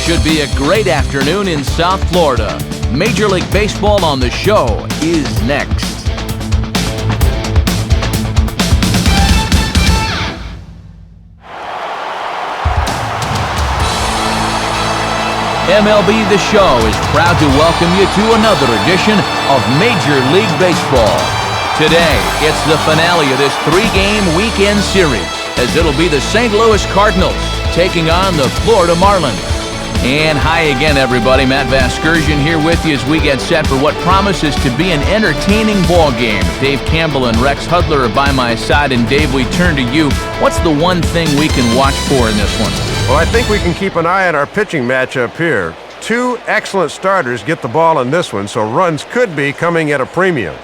should be a great afternoon in South Florida. Major League Baseball on the show is next. MLB The Show is proud to welcome you to another edition of Major League Baseball. Today, it's the finale of this three-game weekend series, as it'll be the St. Louis Cardinals taking on the Florida Marlins. And hi again, everybody. Matt Vasgersian here with you as we get set for what promises to be an entertaining ball game. Dave Campbell and Rex Hudler are by my side, and Dave, we turn to you. What's the one thing we can watch for in this one? Well, I think we can keep an eye on our pitching matchup here. Two excellent starters get the ball in this one, so runs could be coming at a premium.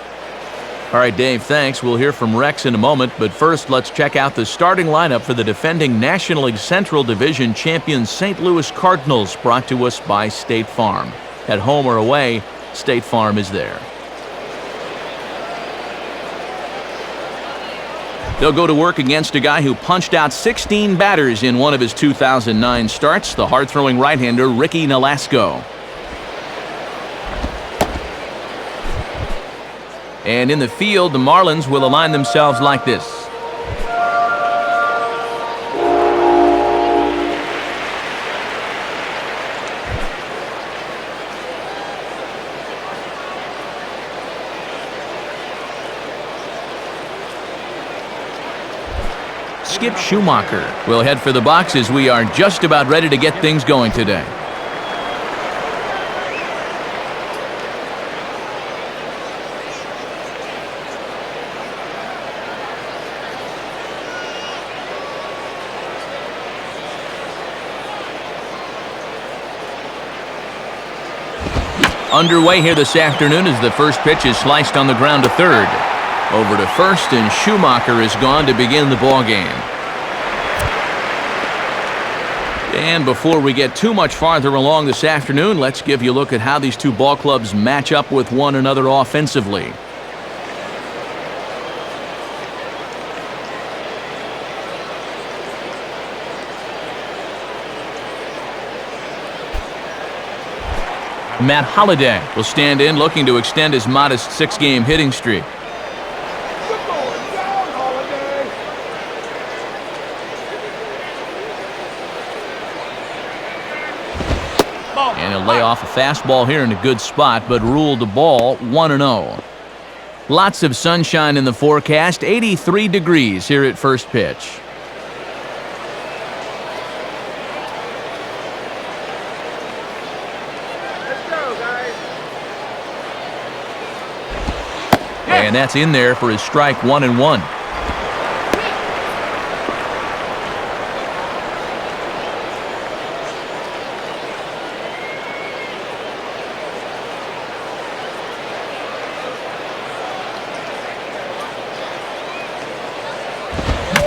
All right, Dave, thanks. We'll hear from Rex in a moment, but first let's check out the starting lineup for the defending National League Central Division champion St. Louis Cardinals, brought to us by State Farm. At home or away, State Farm is there. They'll go to work against a guy who punched out 16 batters in one of his 2009 starts, the hard-throwing right-hander Ricky Nolasco. And in the field, the Marlins will align themselves like this. Skip Schumacher will head for the box as we are just about ready to get things going today. Underway here this afternoon as the first pitch is sliced on the ground to third. Over to first, and Schumacher is gone to begin the ball game. And before we get too much farther along this afternoon, let's give you a look at how these two ball clubs match up with one another offensively. Matt Holliday will stand in, looking to extend his modest six-game hitting streak. And he'll lay off a fastball here in a good spot, but ruled the ball 1-0. Lots of sunshine in the forecast, 83 degrees here at first pitch. And that's in there for his strike, 1-1.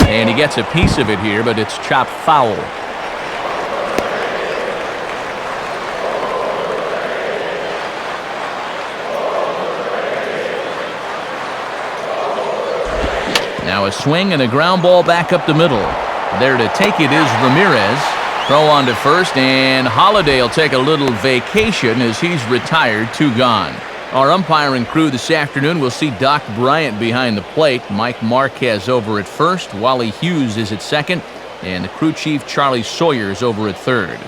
And he gets a piece of it here, but it's chopped foul. Now a swing and a ground ball back up the middle. There to take it is Ramirez. Throw on to first, and Holliday will take a little vacation as he's retired, 2 gone. Our umpiring crew this afternoon will see Doc Bryant behind the plate, Mike Marquez over at first, Wally Hughes is at second, and the crew chief Charlie Sawyer is over at third.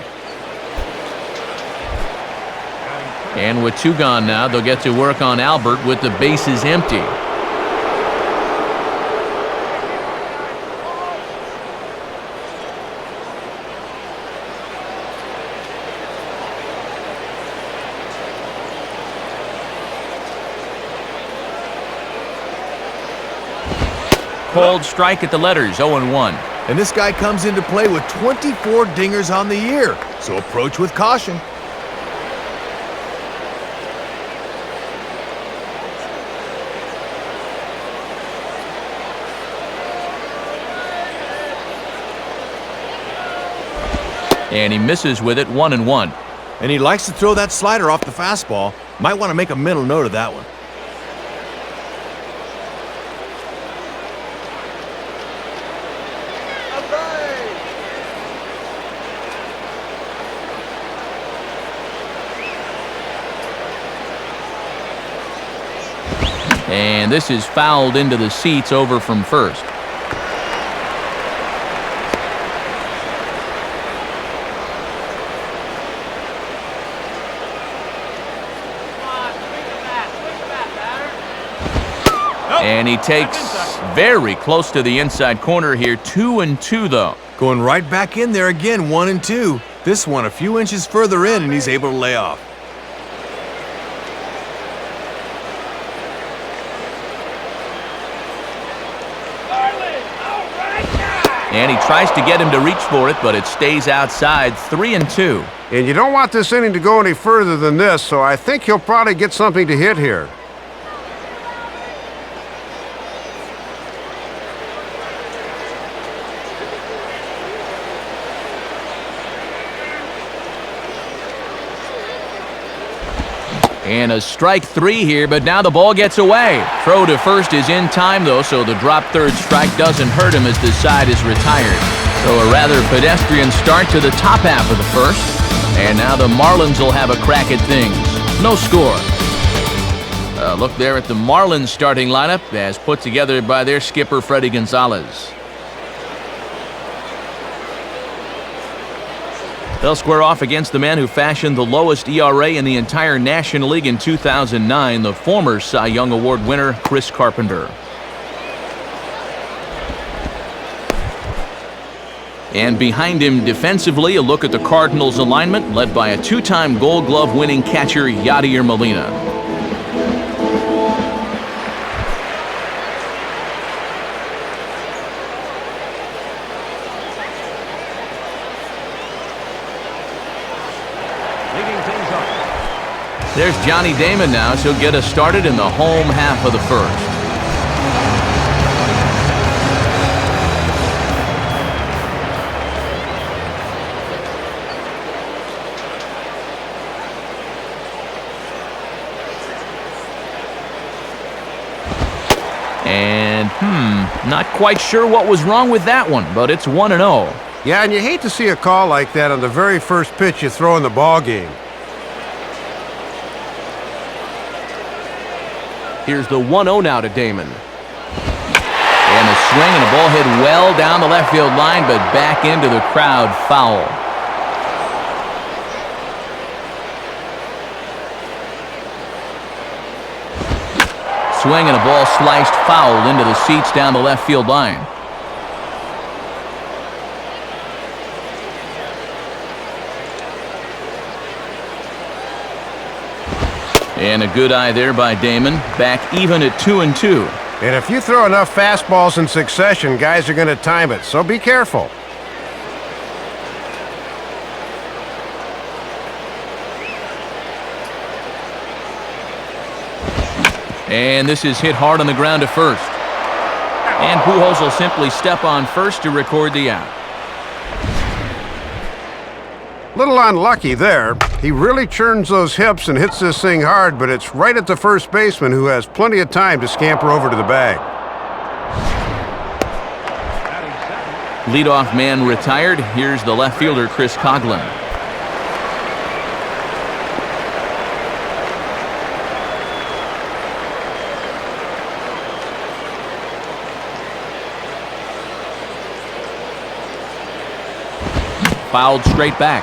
And with 2 gone now, they'll get to work on Albert with the bases empty. Cold strike at the letters, 0-1. And this guy comes into play with 24 dingers on the year, so approach with caution. And he misses with it, 1-1. And he likes to throw that slider off the fastball. Might want to make a mental note of that one. And this is fouled into the seats over from first. And he takes very close to the inside corner here. 2-2 though. Going right back in there again, 1-2. This one a few inches further in, and he's able to lay off. And he tries to get him to reach for it, but it stays outside. 3-2. And you don't want this inning to go any further than this, so I think he'll probably get something to hit here. And a strike 3 here, but now the ball gets away. Throw to first is in time, though, so the drop third strike doesn't hurt him as the side is retired. So a rather pedestrian start to the top half of the first. And now the Marlins will have a crack at things. No score. Look there at the Marlins starting lineup as put together by their skipper, Freddie Gonzalez. They'll square off against the man who fashioned the lowest ERA in the entire National League in 2009, the former Cy Young Award winner, Chris Carpenter. And behind him defensively, a look at the Cardinals' alignment, led by a two-time Gold Glove winning catcher, Yadier Molina. There's Johnny Damon now, so he'll get us started in the home half of the first. And, not quite sure what was wrong with that one, but it's 1-0. Yeah, and you hate to see a call like that on the very first pitch you throw in the ball game. Here's the 1-0 now to Damon. And a swing and a ball hit well down the left field line, but back into the crowd, foul. Swing and a ball sliced foul into the seats down the left field line. And a good eye there by Damon. Back even at 2-2. And if you throw enough fastballs in succession, guys are going to time it, so be careful. And this is hit hard on the ground to first. And Pujols will simply step on first to record the out. Little unlucky there. He really churns those hips and hits this thing hard, but it's right at the first baseman who has plenty of time to scamper over to the bag. Leadoff man retired. Here's the left fielder, Chris Coghlan. Fouled straight back.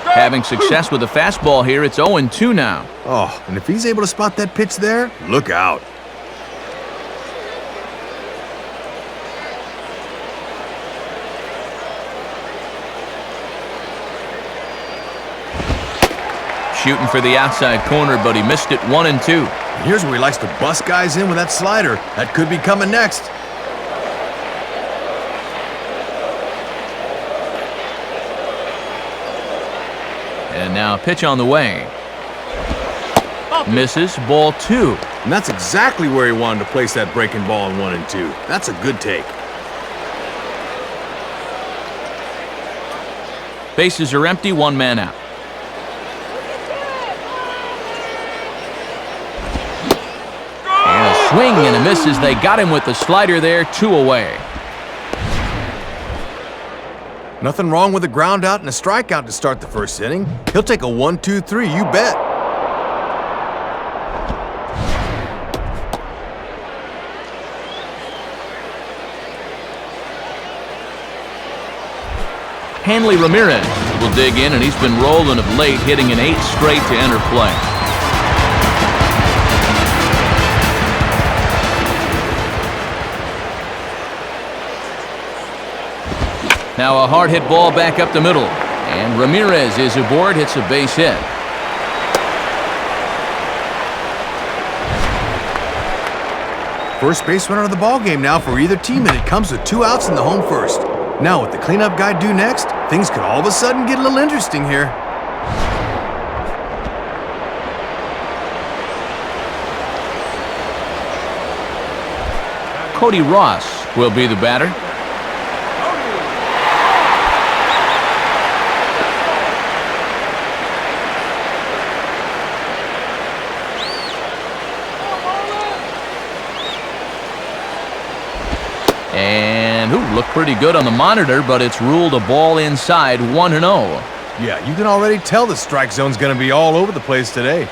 Having success with the fastball here, it's 0-2 now. Oh, and if he's able to spot that pitch there, look out. Shooting for the outside corner, but he missed it. 1-2. And here's where he likes to bust guys in with that slider. That could be coming next. And now a pitch on the way. Misses, ball 2. And that's exactly where he wanted to place that breaking ball in 1-2. That's a good take. Bases are empty, one man out. And a swing and a miss as they got him with the slider there, 2 away. Nothing wrong with a ground out and a strikeout to start the first inning. He'll take a 1-2-3, you bet. Hanley Ramirez will dig in, and he's been rolling of late, hitting an 8 straight to enter play. Now a hard hit ball back up the middle, and Ramirez is aboard, hits a base hit. First base runner of the ball game now for either team, and it comes with 2 outs in the home first. Now what the cleanup guy do next, things could all of a sudden get a little interesting here. Cody Ross will be the batter. And looked pretty good on the monitor, but it's ruled a ball inside, 1-0. Yeah, you can already tell the strike zone's going to be all over the place today.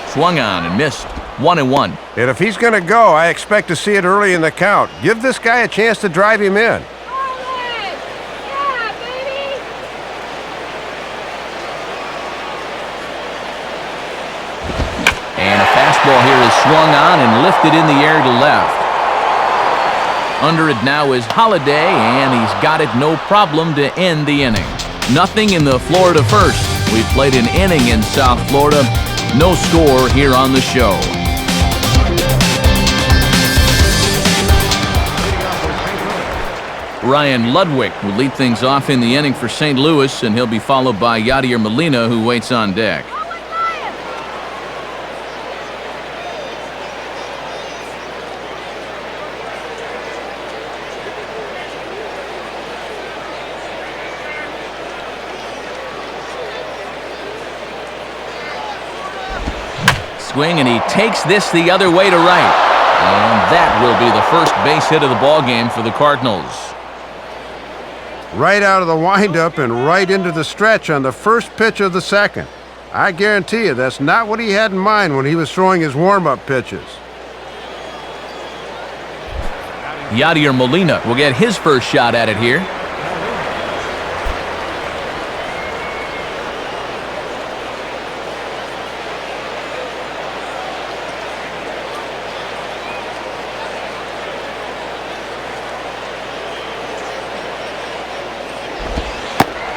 Swung on and missed, 1-1. And if he's going to go, I expect to see it early in the count. Give this guy a chance to drive him in. Ball here is swung on and lifted in the air to left. Under it now is Holiday, and he's got it no problem to end the inning. Nothing in the Florida first. We've played an inning in South Florida. No score here on the show. Ryan Ludwig will lead things off in the inning for St. Louis, and he'll be followed by Yadier Molina, who waits on deck. Swing, and he takes this the other way to right. And that will be the first base hit of the ball game for the Cardinals. Right out of the windup and right into the stretch on the first pitch of the second. I guarantee you that's not what he had in mind when he was throwing his warm-up pitches. Yadier Molina will get his first shot at it here.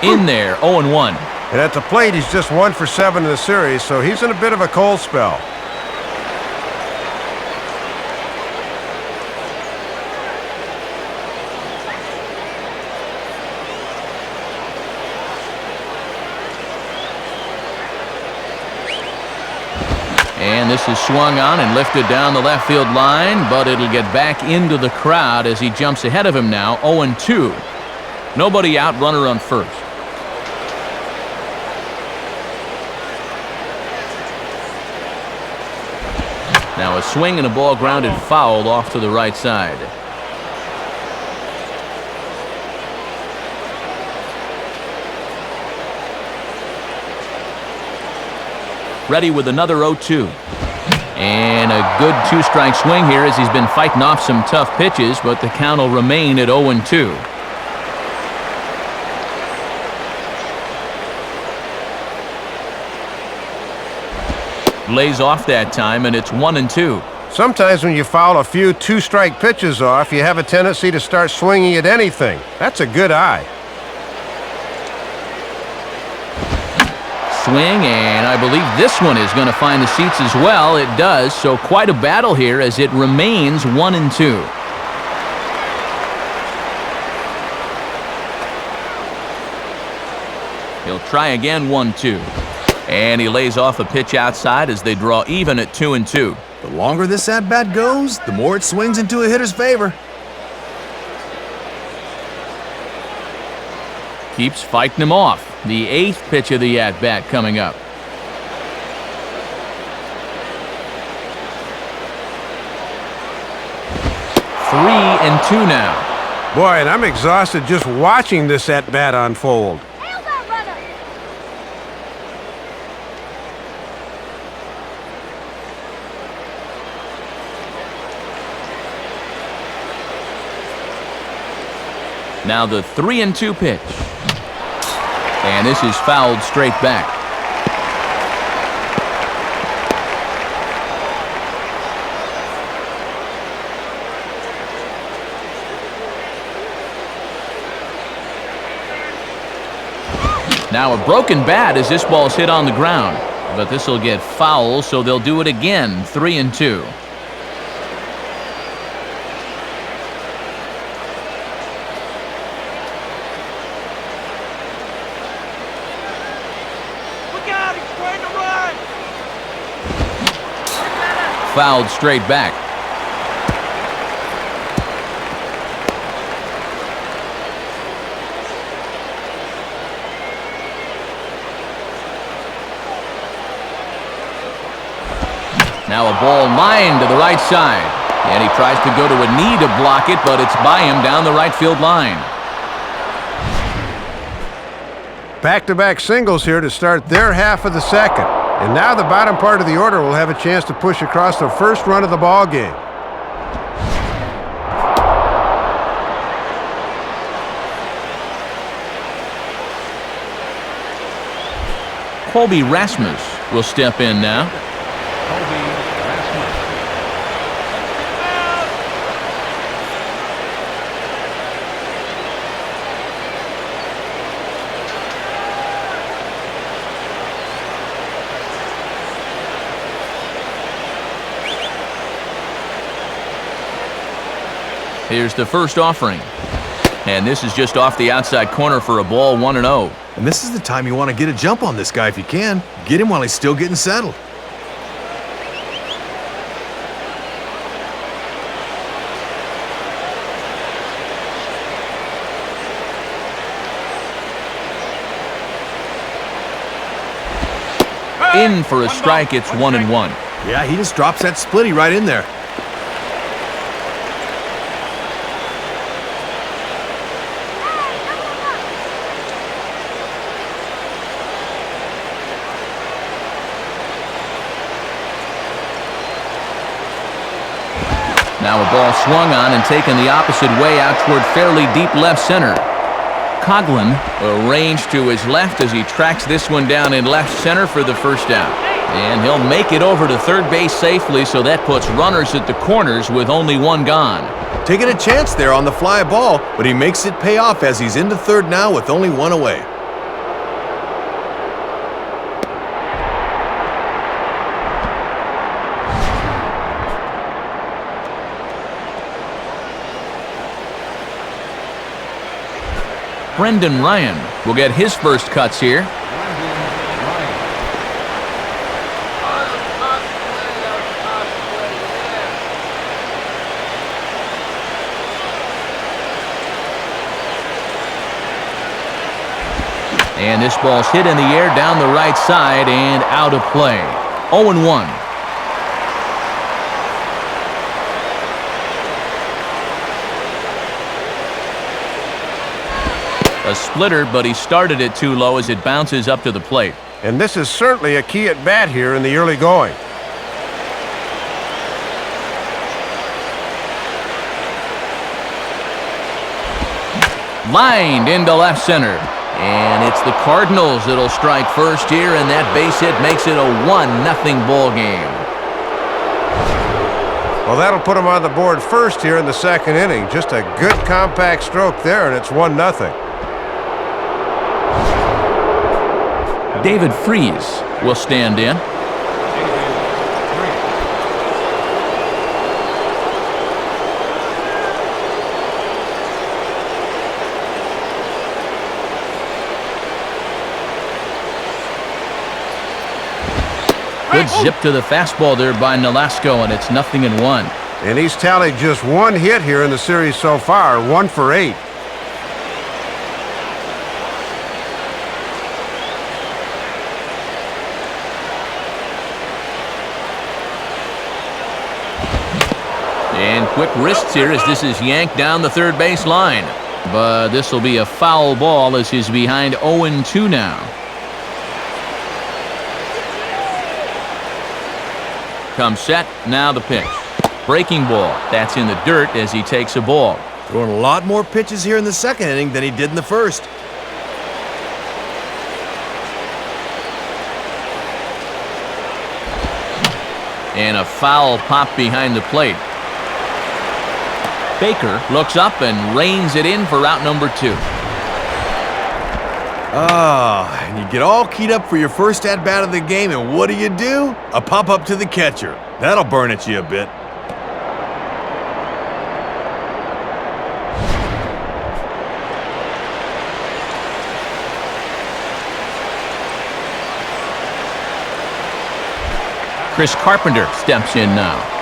In there, 0-1. And at the plate, he's just 1 for 7 in the series, so he's in a bit of a cold spell. And this is swung on and lifted down the left field line, but it'll get back into the crowd as he jumps ahead of him now, 0-2. Nobody out, runner on first. Now a swing and a ball grounded foul off to the right side. Ready with another 0-2. And a good 2-strike swing here as he's been fighting off some tough pitches, but the count will remain at 0-2. Lays off that time, and it's 1-2. Sometimes when you foul a few 2-strike pitches off, you have a tendency to start swinging at anything. That's a good eye. Swing, and I believe this one is going to find the seats as well. It does, so quite a battle here as it remains 1-2. He'll try again, 1-2. And he lays off a pitch outside as they draw even at 2-2. The longer this at-bat goes, the more it swings into a hitter's favor. Keeps fighting him off. The 8th pitch of the at-bat coming up. 3-2 now. Boy, and I'm exhausted just watching this at-bat unfold. Now the 3-2 pitch. And this is fouled straight back. Now a broken bat as this ball's hit on the ground. But this will get foul, so they'll do it again. 3-2. Fouled straight back. Now a ball lined to the right side. And he tries to go to a knee to block it, but it's by him down the right field line. Back-to-back singles here to start their half of the second. And now the bottom part of the order will have a chance to push across the first run of the ball game. Colby Rasmus will step in now. Here's the first offering. And this is just off the outside corner for a ball, 1-0. And this is the time you want to get a jump on this guy if you can. Get him while he's still getting settled. In for a strike, it's 1-1. Yeah, he just drops that splitty right in there. Now a ball swung on and taken the opposite way out toward fairly deep left center. Coughlin arranged to his left as he tracks this one down in left center for the first out. And he'll make it over to third base safely, so that puts runners at the corners with only one gone. Taking a chance there on the fly ball, but he makes it pay off as he's into third now with only one away. Brendan Ryan will get his first cuts here. And this ball's hit in the air down the right side and out of play. 0-1. A splitter, but he started it too low as it bounces up to the plate. And this is certainly a key at bat here in the early going. Lined into left center. And it's the Cardinals that'll strike first here, and that base hit makes it a 1-0 ball game. Well, that'll put him on the board first here in the second inning. Just a good compact stroke there, and it's 1-0. David Freese will stand in. Good zip to the fastball there by Nolasco, and it's 0-1. And he's tallied just one hit here in the series so far, 1 for 8. And Quick wrists here as this is yanked down the third base line. But this will be a foul ball as he's behind 0-2 now. Comes set, now the pitch. Breaking ball, that's in the dirt as he takes a ball. Throwing a lot more pitches here in the second inning than he did in the first. And a foul pop behind the plate. Baker looks up and reins it in for out number 2. And you get all keyed up for your first at-bat of the game, and what do? A pop-up to the catcher. That'll burn at you a bit. Chris Carpenter steps in now.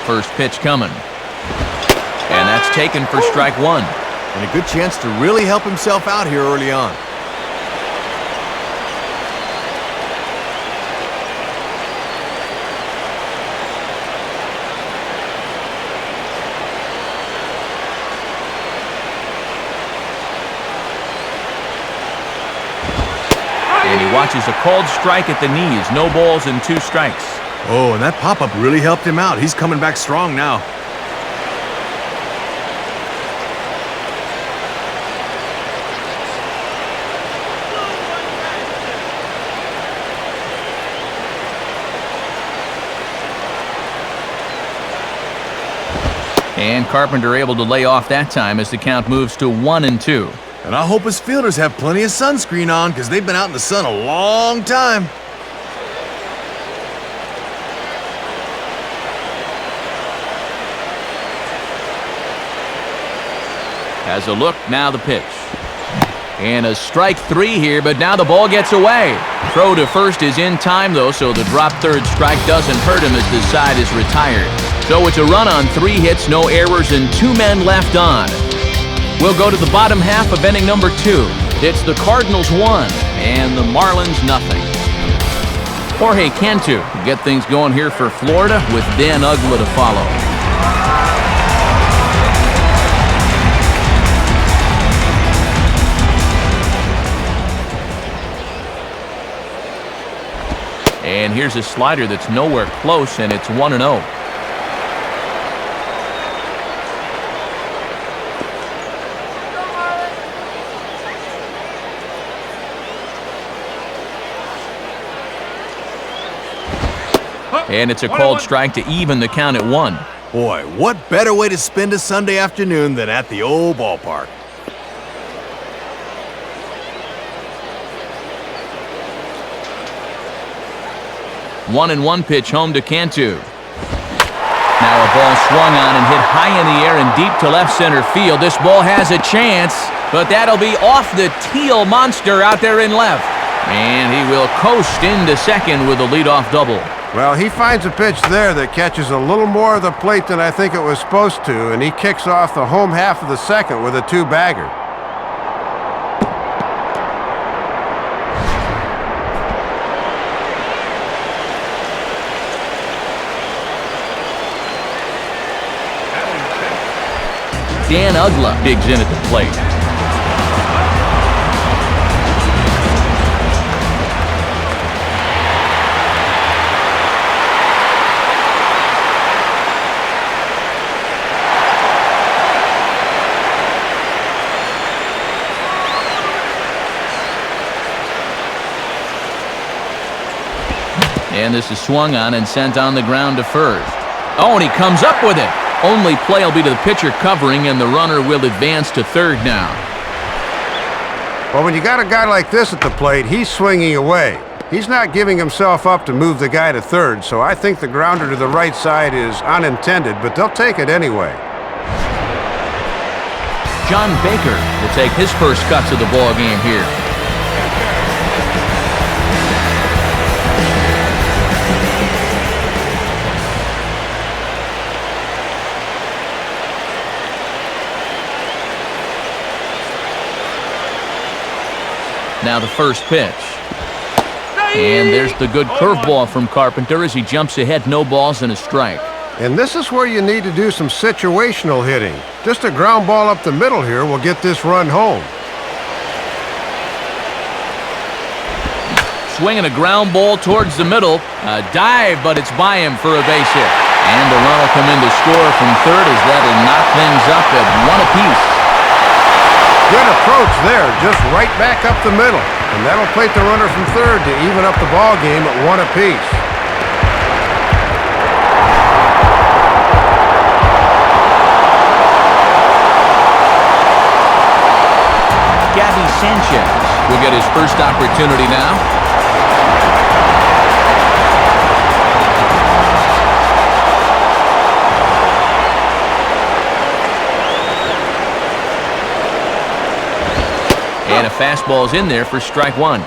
First pitch coming. And that's taken for strike 1. And a good chance to really help himself out here early on. And he watches a called strike at the knees. No balls and 2 strikes. Oh, and that pop-up really helped him out. He's coming back strong now. And Carpenter able to lay off that time as the count moves to 1-2. And I hope his fielders have plenty of sunscreen on because they've been out in the sun a long time. Has a look, now the pitch. And a strike 3 here, but now the ball gets away. Throw to first is in time, though, so the drop third strike doesn't hurt him as the side is retired. So it's a run on 3 hits, no errors, and 2 men left on. We'll go to the bottom half of inning number 2. It's the Cardinals 1 and the Marlins nothing. Jorge Cantu to get things going here for Florida with Dan Uggla to follow. And here's a slider that's nowhere close, and it's 1-0. And it's a called strike to even the count at 1. Boy, what better way to spend a Sunday afternoon than at the old ballpark? One and one pitch home to Cantu. Now a ball swung on and hit high in the air and deep to left center field. This ball has a chance, but that'll be off the teal monster out there in left. And he will coast into second with a leadoff double. Well, he finds a pitch there that catches a little more of the plate than I think it was supposed to, and he kicks off the home half of the second with a 2-bagger. Dan Uggla digs in at the plate. And this is swung on and sent on the ground to first. Oh, and he comes up with it. Only play will be to the pitcher covering, and the runner will advance to third now. Well, when you got a guy like this at the plate, he's swinging away. He's not giving himself up to move the guy to third, so I think the grounder to the right side is unintended, but they'll take it anyway. John Baker will take his first cuts of the ball game here. Now the first pitch. And there's the good curveball from Carpenter as he jumps ahead, no balls and a strike. And this is where you need to do some situational hitting. Just a ground ball up the middle here will get this run home. Swinging a ground ball towards the middle. A dive, but it's by him for a base hit. And the run will come in to score from third as that'll knock things up at 1 apiece. Good approach there, just right back up the middle. And that'll plate the runner from third to even up the ball game at 1 apiece. Gabby Sanchez will get his first opportunity now. And a fastball's in there for strike one.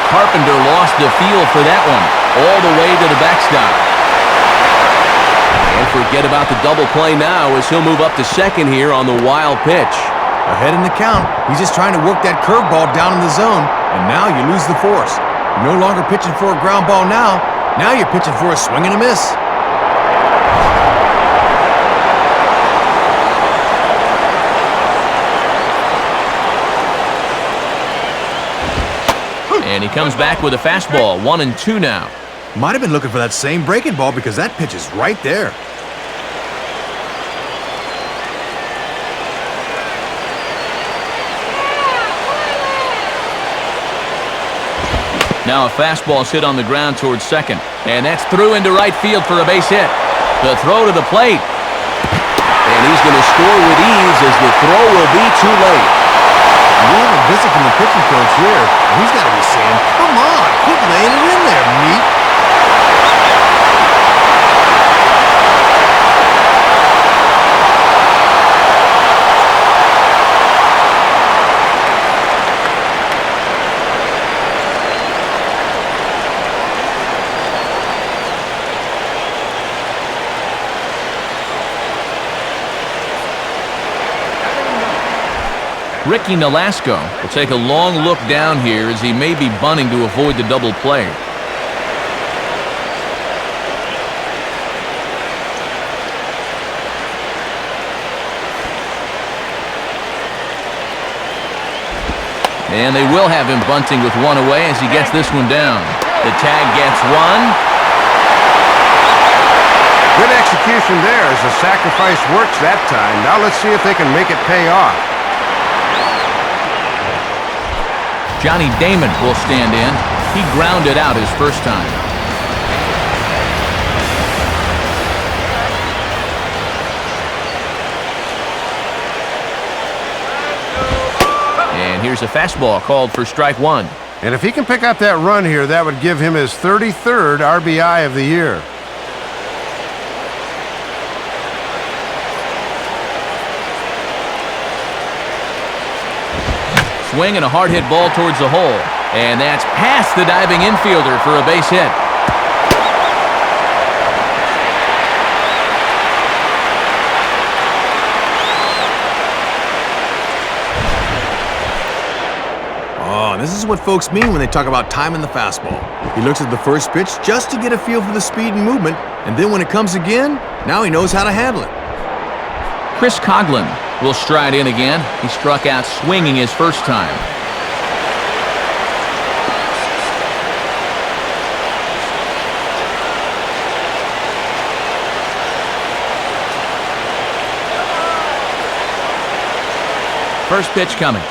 Carpenter lost the feel for that one, all the way to the backstop. And forget about the double play now as he'll move up to second here on the wild pitch. Ahead in the count, he's just trying to work that curveball down in the zone, and now you lose the force. You're no longer pitching for a ground ball now you're pitching for a swing and a miss. And he comes back with a fastball, 1-2 now. Might have been looking for that same breaking ball because that pitch is right there. Now a fastball's hit on the ground towards second. And that's through into right field for a base hit. The throw to the plate. And he's going to score with ease as the throw will be too late. We have a visit from the pitching coach here, and he's got to be saying, come on, quit laying it in there, meat. Ricky Nolasco will take a long look down here as he may be bunting to avoid the double play. And they will have him bunting with one away as he gets this one down. The tag gets one. Good execution there as the sacrifice works that time. Now let's see if they can make it pay off. Johnny Damon will stand in. He grounded out his first time. And here's a fastball called for strike one. And if he can pick up that run here, that would give him his 33rd RBI of the year. Swing and a hard hit ball towards the hole. And that's past the diving infielder for a base hit. Oh, this is what folks mean when they talk about timing the fastball. He looks at the first pitch just to get a feel for the speed and movement, and then when it comes again, now he knows how to handle it. Chris Coughlin will stride in again. He struck out swinging his first time. First pitch coming.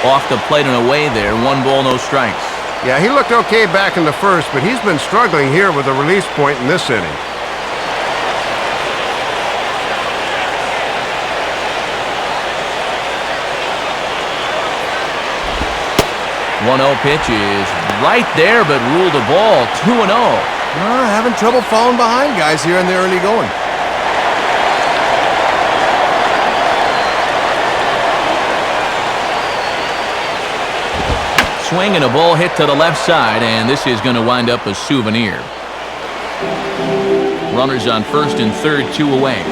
Off the plate and away there. 1 ball, no strikes. Yeah, he looked okay back in the first, but he's been struggling here with a release point in this inning. 1-0 pitch is right there, but ruled a ball. 2-0. Having trouble falling behind guys here in the early going. Swing and a ball hit to the left side, and this is going to wind up a souvenir. Runners on first and third, 2 away.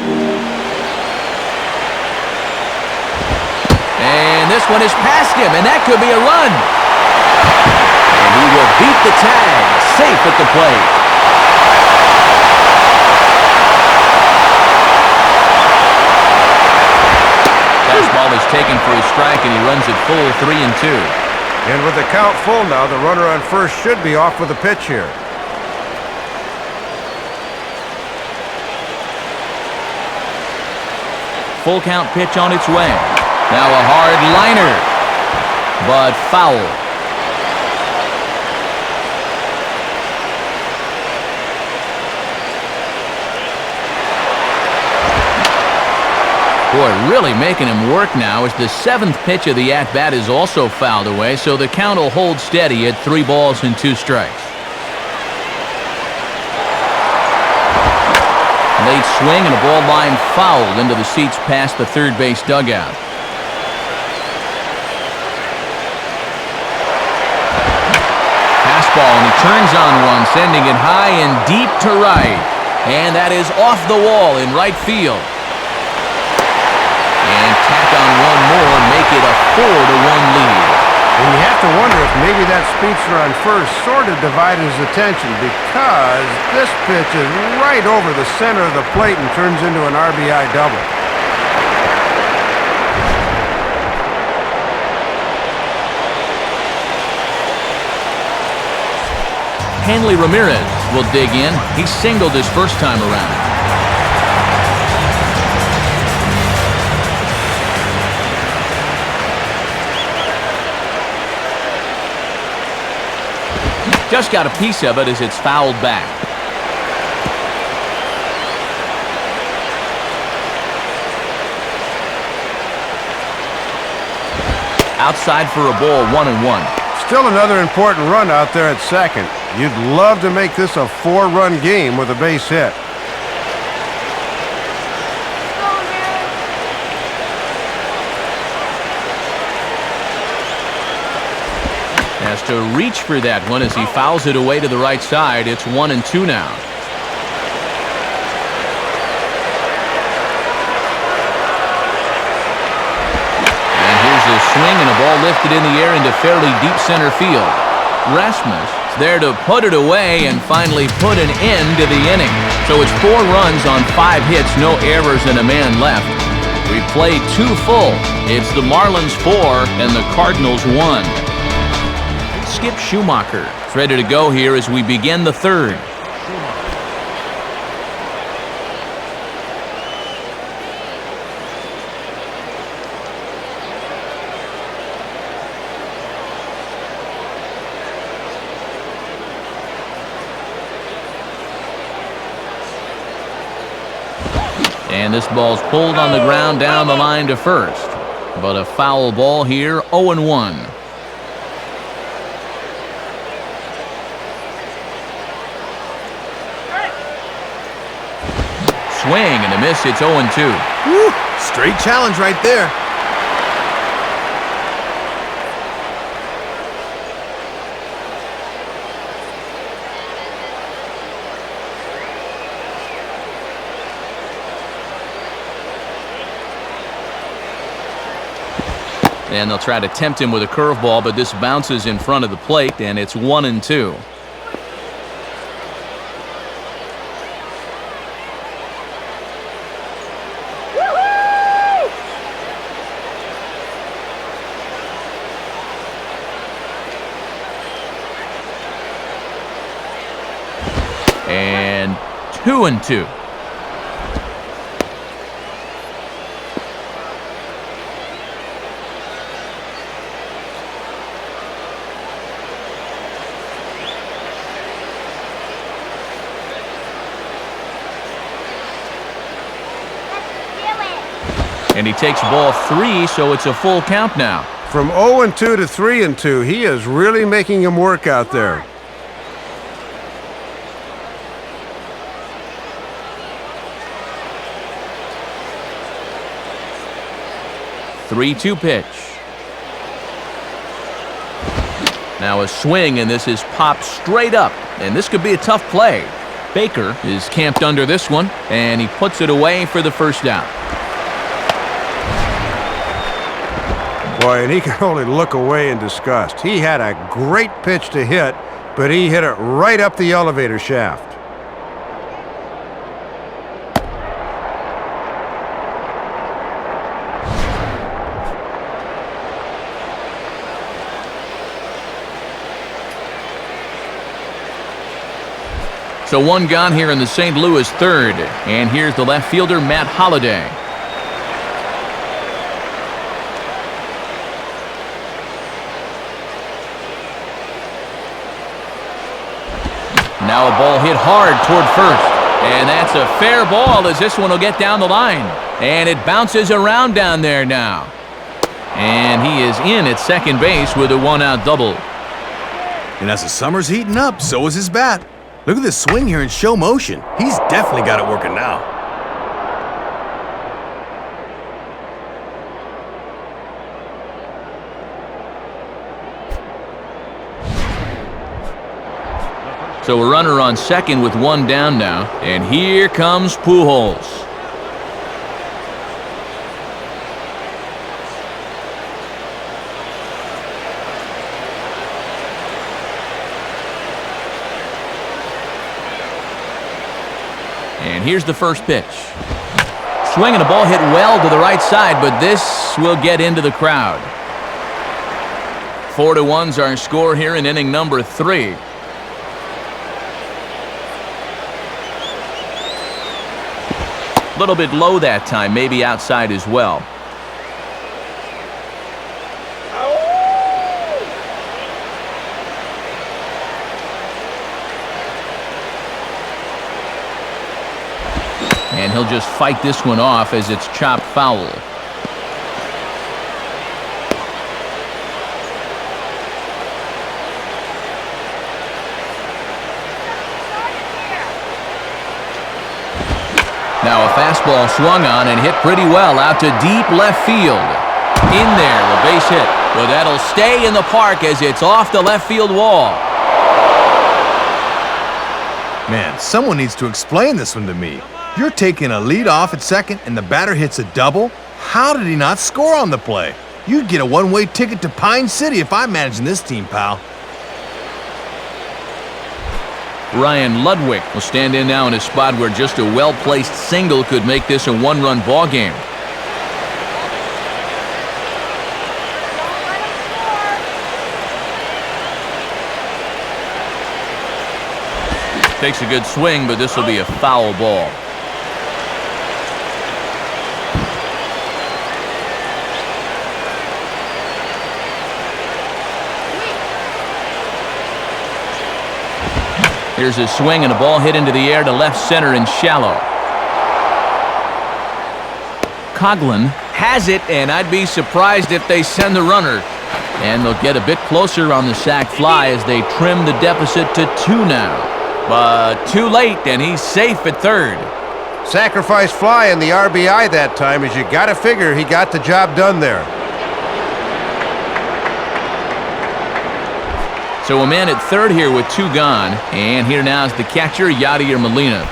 And this one is past him, and that could be a run. And he will beat the tag, safe at the plate. Fastball is taken for a strike, and he runs it full 3-2. And with the count full now, the runner on first should be off with a pitch here. Full count pitch on its way. Now a hard liner, but foul. Boy, really making him work now as the 7th pitch of the at-bat is also fouled away, so the count will hold steady at 3 balls and 2 strikes. Late swing and a ball line fouled into the seats past the third base dugout. Fastball, and he turns on one, sending it high and deep to right. And that is off the wall in right field. And tack on one more, make it a 4-1 lead. And you have to wonder if maybe that speedster on first sort of divided his attention, because this pitch is right over the center of the plate and turns into an RBI double. Hanley Ramirez will dig in. He singled his first time around. Just got a piece of it as it's fouled back. Outside for a ball, 1-1. Still another important run out there at second. You'd love to make this a 4-run game with a base hit. Has to reach for that one as he fouls it away to the right side. It's 1-2 now. And here's a swing and a ball lifted in the air into fairly deep center field. Rasmus is there to put it away and finally put an end to the inning. So it's 4 runs on 5 hits, no errors, and a man left. We played 2 full. It's the Marlins 4 and the Cardinals 1. Skip Schumacher is ready to go here as we begin the third. And this ball's pulled on the ground down the line to first. But a foul ball here, 0-1. Swing and a miss. It's 0-2. Woo, straight challenge right there. And they'll try to tempt him with a curveball, but this bounces in front of the plate, and it's 1-2. And 2-2. And he takes ball 3, so it's a full count now. From 0-2 to 3-2, he is really making him work out there. Now a swing, and this is popped straight up, and this could be a tough play. Baker is camped under this one, and he puts it away for the first down. Boy, and he can only look away in disgust. He had a great pitch to hit, but he hit it right up the elevator shaft. So one gone here in the St. Louis third, and here's the left fielder, Matt Holliday. Now a ball hit hard toward first, and that's a fair ball as this one will get down the line, and it bounces around down there now. And he is in at second base with a one-out double. And as the summer's heating up, so is his bat. Look at this swing here in show motion. He's definitely got it working now. So a runner on second with one down now, and here comes Pujols. And here's the first pitch. Swing and a ball hit well to the right side, but this will get into the crowd. 4-1's our score here in inning number 3. A little bit low that time, maybe outside as well. And he'll just fight this one off as it's chopped foul. Now a fastball swung on and hit pretty well out to deep left field. In there, the base hit. But that'll stay in the park as it's off the left field wall. Man, someone needs to explain this one to me. You're taking a lead off at second and the batter hits a double? How did he not score on the play? You'd get a one-way ticket to Pine City if I managed this team, pal. Ryan Ludwig will stand in now in a spot where just a well-placed single could make this a one-run ball game. Takes a good swing, but this will be a foul ball. Here's a swing and a ball hit into the air to left center and shallow. Coughlin has it, and I'd be surprised if they send the runner. And they'll get a bit closer on the sac fly as they trim the deficit to 2 now. But too late, and he's safe at third. Sacrifice fly in the RBI that time, as you got to figure he got the job done there. So a man at third here with 2 gone, and here now is the catcher, Yadier Molina.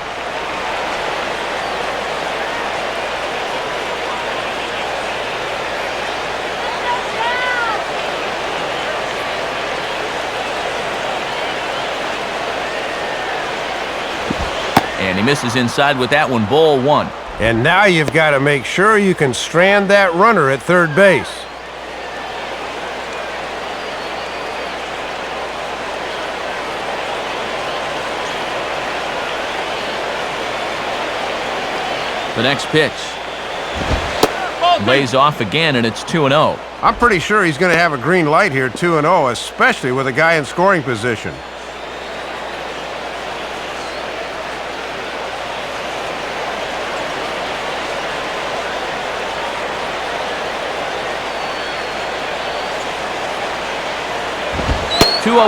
And he misses inside with that one, ball 1. And now you've got to make sure you can strand that runner at third base. The next pitch. Lays off again, and it's 2-0. I'm pretty sure he's going to have a green light here, 2-0, especially with a guy in scoring position.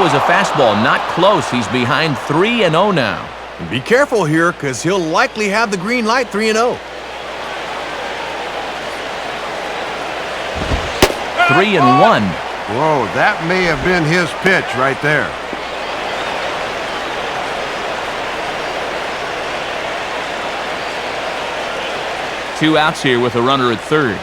Is a fastball, not close. He's behind 3-0 now. And be careful here, because he'll likely have the green light 3-0. 3-1. Whoa, that may have been his pitch right there. Two outs here with a runner at third.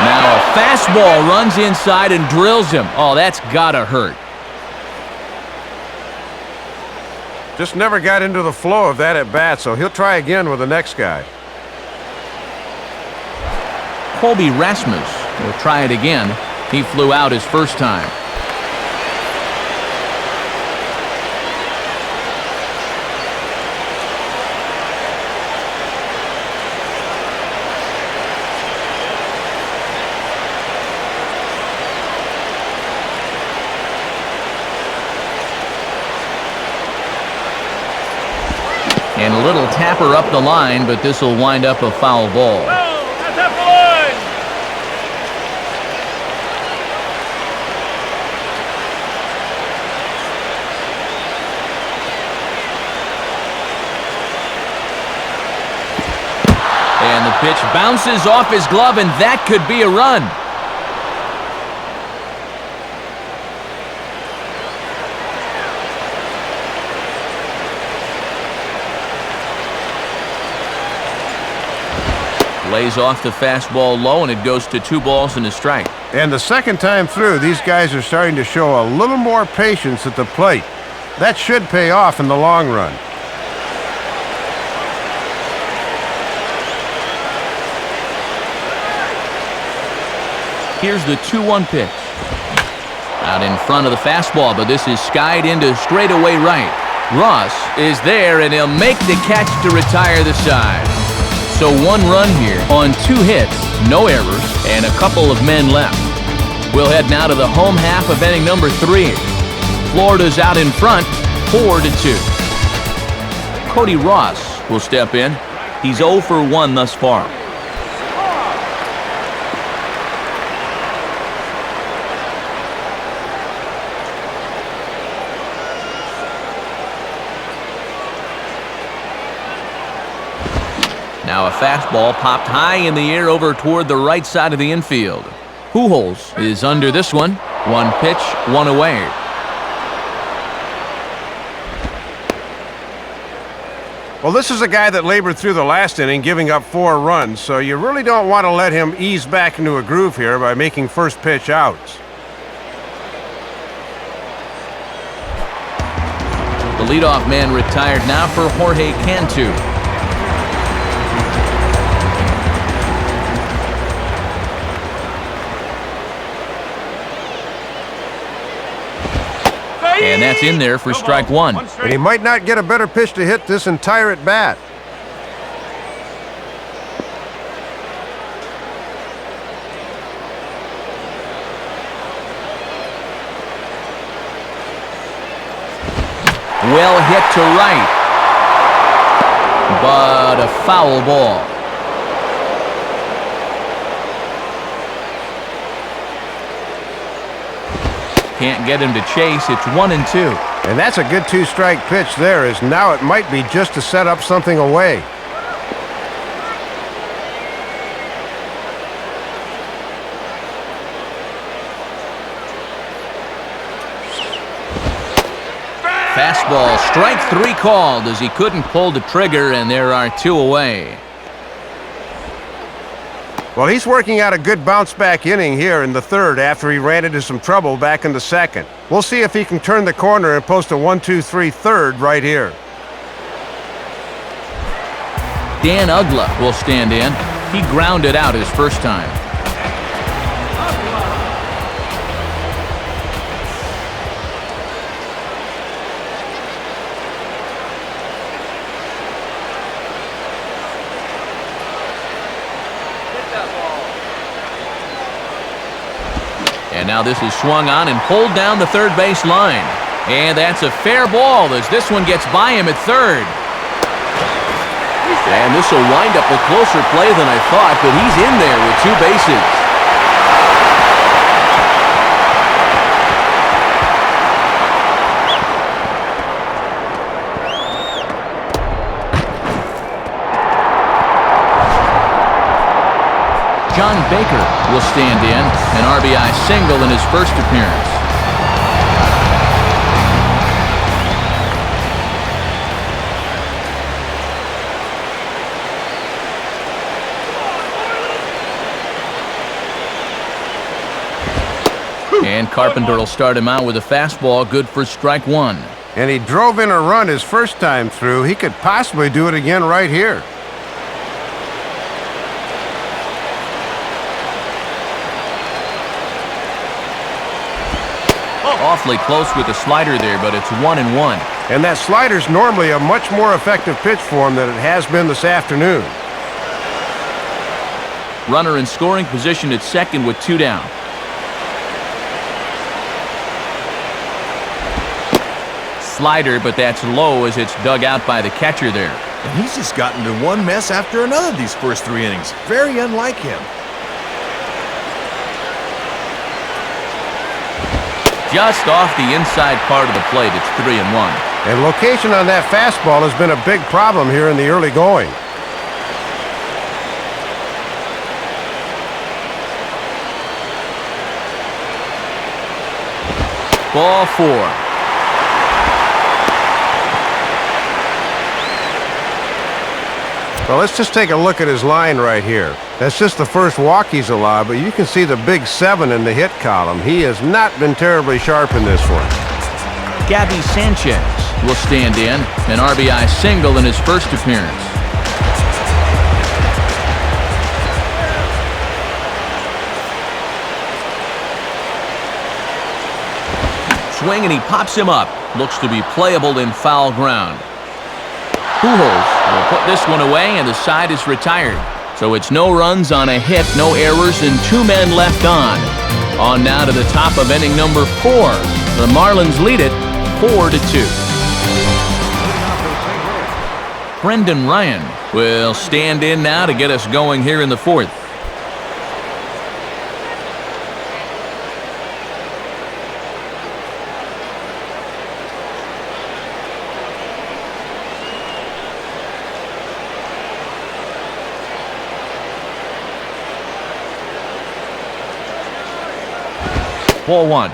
Now a fastball runs inside and drills him. Oh, that's gotta hurt. Just never got into the flow of that at bat, so he'll try again with the next guy. Colby Rasmus will try it again. He flew out his first time. And a little tapper up the line, but this will wind up a foul ball. That's FLA! And the pitch bounces off his glove, and that could be a run. Lays off the fastball low, and it goes to 2 balls and a strike. And the second time through, these guys are starting to show a little more patience at the plate. That should pay off in the long run. Here's the 2-1 pitch. Out in front of the fastball, but this is skied into straightaway right. Ross is there, and he'll make the catch to retire the side. So 1 run here on 2 hits, no errors, and a couple of men left. We'll head now to the home half of inning number 3. Florida's out in front, 4-2. Cody Ross will step in. He's 0 for 1 thus far. Now a fastball popped high in the air over toward the right side of the infield. Pujols is under this one. 1 pitch, 1 away. Well, this is a guy that labored through the last inning, giving up 4 runs, so you really don't want to let him ease back into a groove here by making first pitch outs. The leadoff man retired now for Jorge Cantu. And that's in there for strike 1. And he might not get a better pitch to hit this entire at bat. Well hit to right, but a foul ball. Can't get him to chase. It's 1-2. And that's a good 2-strike pitch there, as now it might be just to set up something away. Fastball, strike 3 called as he couldn't pull the trigger, and there are 2 away. Well, he's working out a good bounce-back inning here in the 3rd after he ran into some trouble back in the 2nd. We'll see if he can turn the corner and post a 1-2-3 3rd right here. Dan Ugla will stand in. He grounded out his first time. And now this is swung on and pulled down the third base line. And that's a fair ball as this one gets by him at third. And this will wind up a closer play than I thought, but he's in there with 2 bases. John Baker will stand in, an RBI single in his first appearance. And Carpenter will start him out with a fastball, good for strike one. And he drove in a run his first time through. He could possibly do it again right here. Awfully close with the slider there, but it's 1-1. And that slider's normally a much more effective pitch for him than it has been this afternoon. Runner in scoring position at second with 2 down. Slider, but that's low as it's dug out by the catcher there. And he's just gotten into one mess after another these first 3 innings. Very unlike him. Just off the inside part of the plate, it's 3-1. And location on that fastball has been a big problem here in the early going. Ball 4. Well, let's just take a look at his line right here. That's just the first walk he's allowed, but you can see the big 7 in the hit column. He has not been terribly sharp in this one. Gabby Sanchez will stand in, an RBI single in his first appearance. Swing and he pops him up. Looks to be playable in foul ground. Pujols will put this one away, and the side is retired. So it's no runs on a hit, no errors, and 2 men left on. On now to the top of inning number 4. The Marlins lead it 4-2. Brendan Ryan will stand in now to get us going here in the 4th. Ball 1.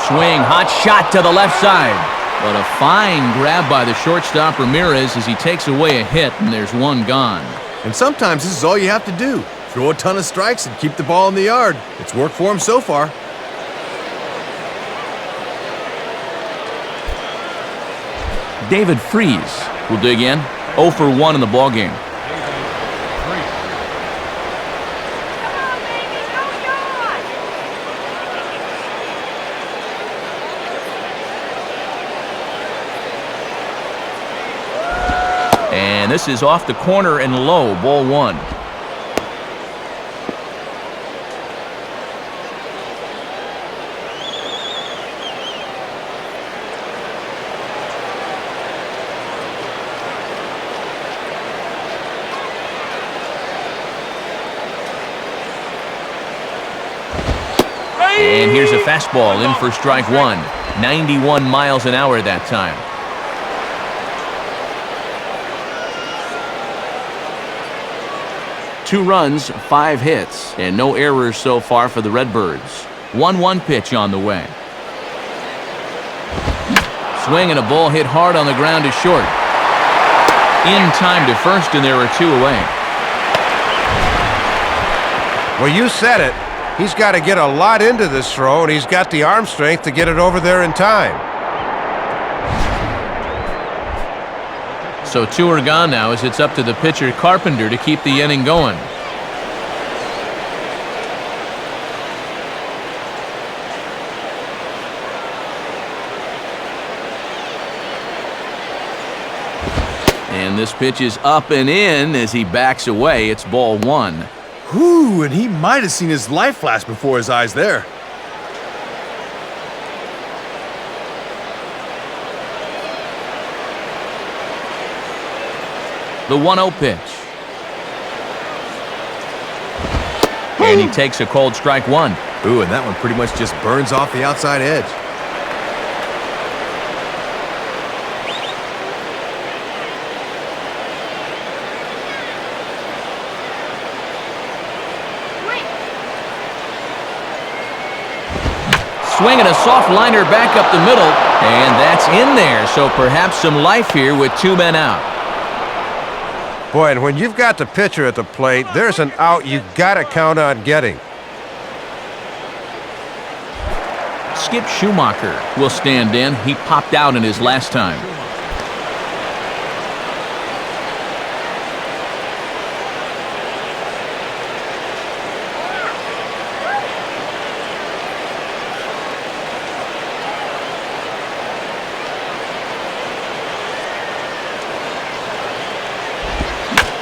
Swing, hot shot to the left side. But a fine grab by the shortstop Ramirez as he takes away a hit, and there's 1 gone. And sometimes this is all you have to do. Throw a ton of strikes and keep the ball in the yard. It's worked for him so far. David Freese will dig in. 0 for 1 in the ballgame. And this is off the corner and low, ball 1. And here's a fastball in for strike 1. 91 miles an hour that time. Two runs, 5 hits, and no errors so far for the Redbirds. 1-1 pitch on the way. Swing and a ball hit hard on the ground to short. In time to first, and there are 2 away. Well, you said it. He's got to get a lot into this throw, and he's got the arm strength to get it over there in time. So 2 are gone now as it's up to the pitcher Carpenter to keep the inning going. And this pitch is up and in as he backs away. It's ball 1. Whew, and he might have seen his life flash before his eyes there. The 1-0 pitch. And he takes a cold strike one. Ooh, and that one pretty much just burns off the outside edge. Swinging a soft liner back up the middle, and that's in there, so perhaps some life here with 2 men out. Boy, and when you've got the pitcher at the plate, there's an out you gotta count on getting. Skip Schumacher will stand in. He popped out in his last time.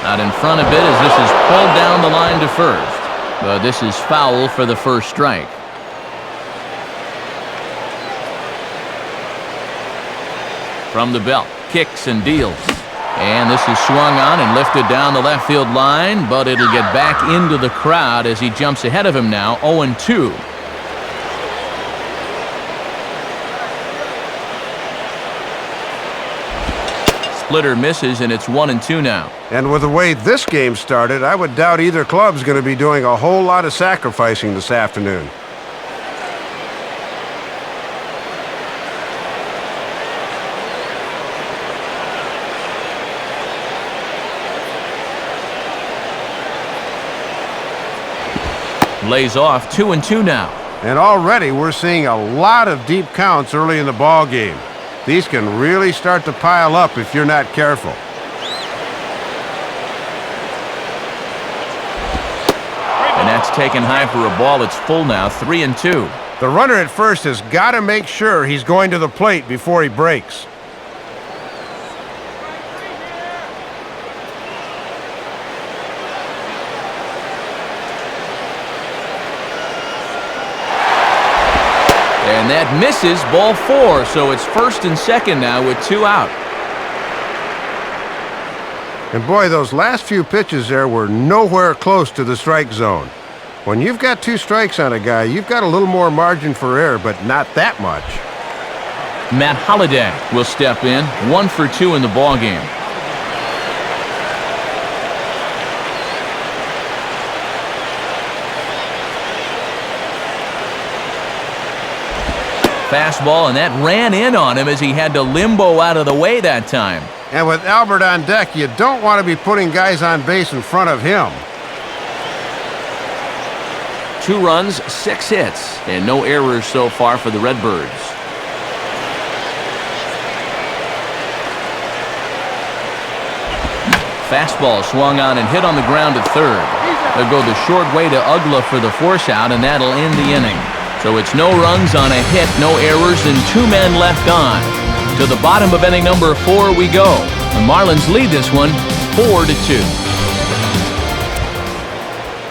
Out in front a bit as this is pulled down the line to first. But this is foul for the first strike. From the belt, kicks and deals. And this is swung on and lifted down the left field line, but it'll get back into the crowd as he jumps ahead of him now, 0-2. Splitter misses, and it's 1-2 now. And with the way this game started, I would doubt either club's going to be doing a whole lot of sacrificing this afternoon. Lays off, 2-2 now. And already we're seeing a lot of deep counts early in the ball game. These can really start to pile up if you're not careful. And that's taken high for a ball. It's full now, 3-2. The runner at first has got to make sure he's going to the plate before he breaks. And that misses, ball 4, so it's first and second now with 2 out. And boy, those last few pitches there were nowhere close to the strike zone. When you've got 2 strikes on a guy, you've got a little more margin for error, but not that much. Matt Holliday will step in, 1 for 2 in the ballgame. Fastball, and that ran in on him as he had to limbo out of the way that time. And with Albert on deck, you don't want to be putting guys on base in front of him. 2 runs, 6 hits, and no errors so far for the Redbirds. Fastball swung on and hit on the ground at third. They'll go the short way to Ugla for the force out, and that'll end the inning. So it's no runs on a hit, no errors, and 2 men left on. To the bottom of inning number 4 we go. The Marlins lead this one 4-2.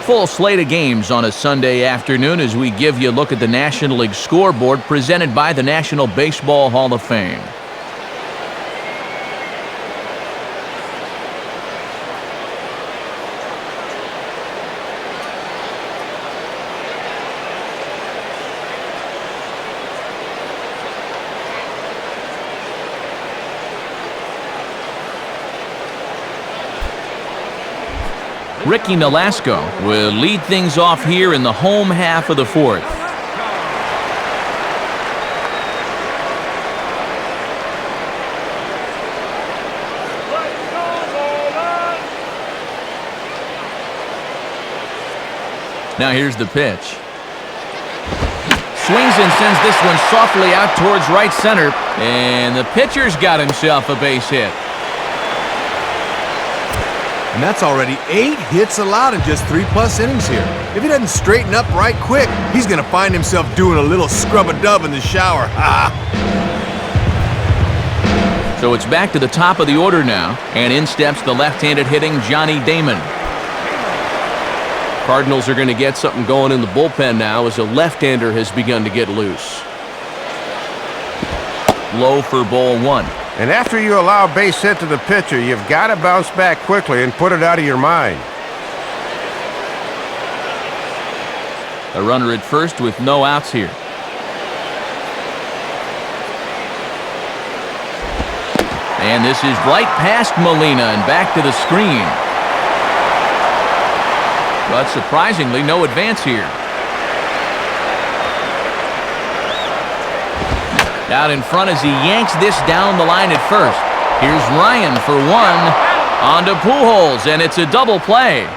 Full slate of games on a Sunday afternoon as we give you a look at the National League scoreboard presented by the National Baseball Hall of Fame. Ricky Nolasco will lead things off here in the home half of the 4th. Now here's the pitch. Swings and sends this one softly out towards right center, and the pitcher's got himself a base hit. And that's already 8 hits allowed in just 3+ innings here. If he doesn't straighten up right quick, he's going to find himself doing a little scrub-a-dub in the shower. So it's back to the top of the order now, and in steps the left-handed hitting Johnny Damon. Cardinals are going to get something going in the bullpen now as a left-hander has begun to get loose. Low for ball 1. And after you allow a base hit to the pitcher, you've got to bounce back quickly and put it out of your mind. A runner at first with no outs here. And this is right past Molina and back to the screen. But surprisingly, no advance here. Out in front as he yanks this down the line at first. Here's Ryan for one. On to Pujols, and it's a double play.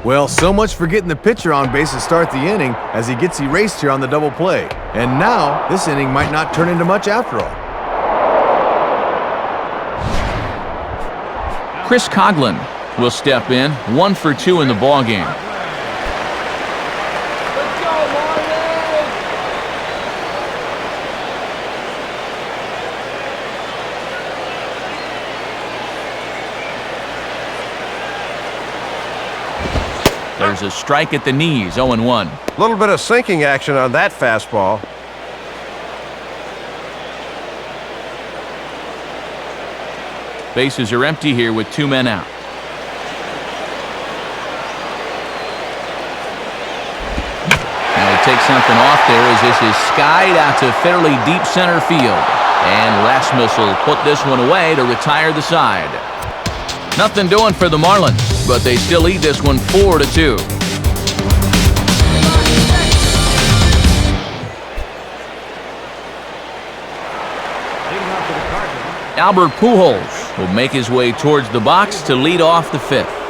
Well, so much for getting the pitcher on base to start the inning as he gets erased here on the double play. And now, this inning might not turn into much after all. Chris Coghlan will step in, 1 for 2 in the ballgame. There's a strike at the knees, 0-1. A little bit of sinking action on that fastball. Bases are empty here with 2 men out. Now he takes something off there as this is skied out to fairly deep center field. And Rasmus will put this one away to retire the side. Nothing doing for the Marlins, but they still lead this one 4-2. Albert Pujols will make his way towards the box to lead off the 5th.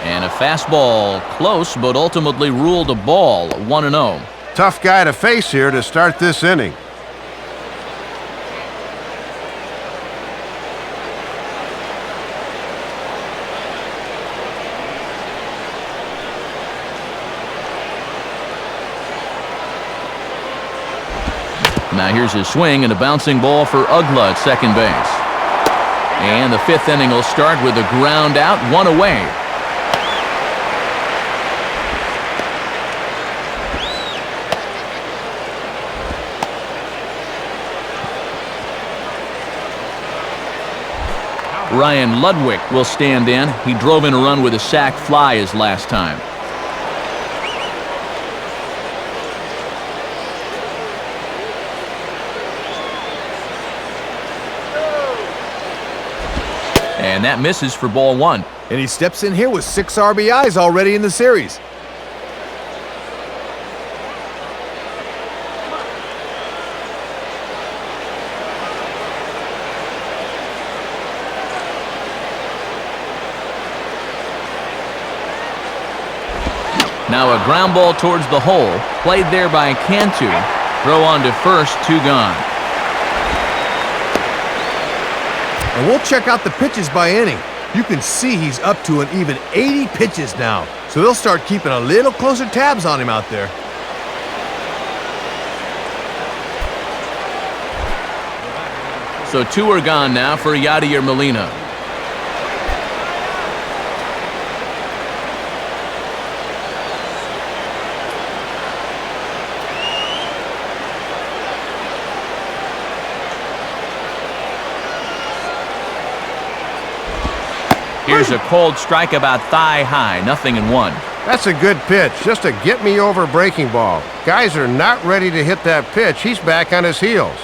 And a fastball close, but ultimately ruled a ball, 1-0. Tough guy to face here to start this inning. Now here's his swing and a bouncing ball for Ugla at second base. And the 5th inning will start with a ground out, 1 away. Ryan Ludwig will stand in. He drove in a run with a sac fly his last time. And that misses for ball 1. And he steps in here with 6 RBIs already in the series. Now a ground ball towards the hole, played there by Cantu. Throw on to first, 2 gone. And we'll check out the pitches by inning. You can see he's up to an even 80 pitches now. So they'll start keeping a little closer tabs on him out there. So 2 are gone now for Yadier Molina. Here's a cold strike about thigh high, 0-1. That's a good pitch, just a get-me-over breaking ball. Guys are not ready to hit that pitch. He's back on his heels.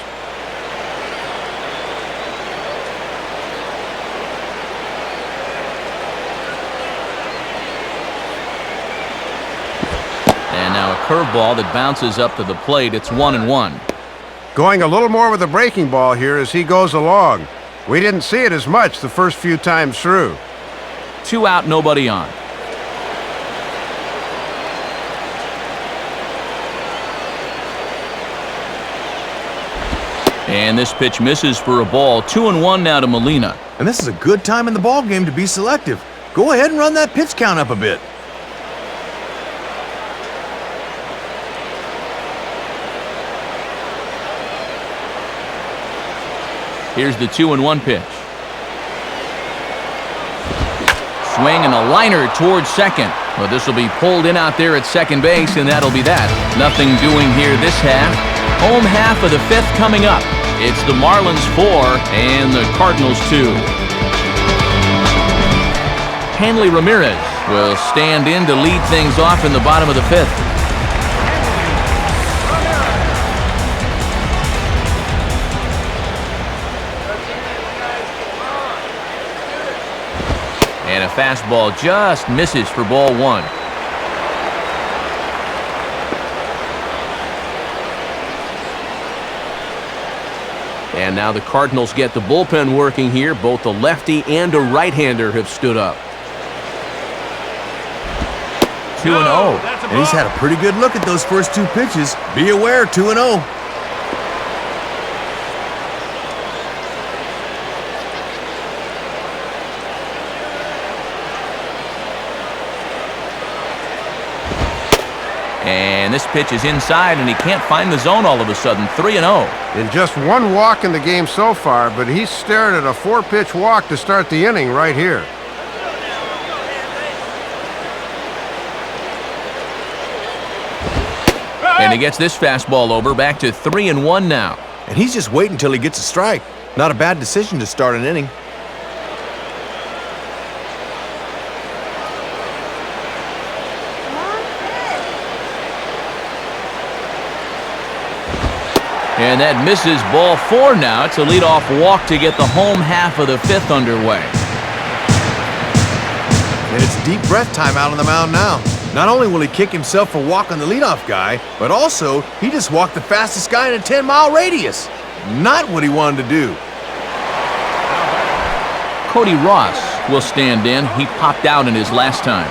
And now a curveball that bounces up to the plate. It's 1-1. Going a little more with the breaking ball here as he goes along. We didn't see it as much the first few times through. 2 out, nobody on. And this pitch misses for a ball. 2-1 now to Molina. And this is a good time in the ball game to be selective. Go ahead and run that pitch count up a bit. Here's the 2-1 pitch. Swing and a liner towards second. Well, this will be pulled in out there at second base, and that'll be that. Nothing doing here this half. Home half of the fifth coming up. It's the Marlins 4 and the Cardinals 2. Hanley Ramirez will stand in to lead things off in the bottom of the fifth. And a fastball just misses for ball one. And now the Cardinals get the bullpen working here. Both a lefty and a right-hander have stood up. 2-0. And he's had a pretty good look at those first two pitches. Be aware, 2-0. And this pitch is inside, and he can't find the zone all of a sudden. 3-0. In just one walk in the game so far, but he's stared at a 4-pitch walk to start the inning right here. And he gets this fastball over, back to 3-1 now. And he's just waiting until he gets a strike. Not a bad decision to start an inning. And that misses ball four now. It's a leadoff walk to get the home half of the fifth underway. And it's deep breath time out on the mound now. Not only will he kick himself for walking the leadoff guy, but also he just walked the fastest guy in a 10-mile radius. Not what he wanted to do. Cody Ross will stand in. He popped out in his last time.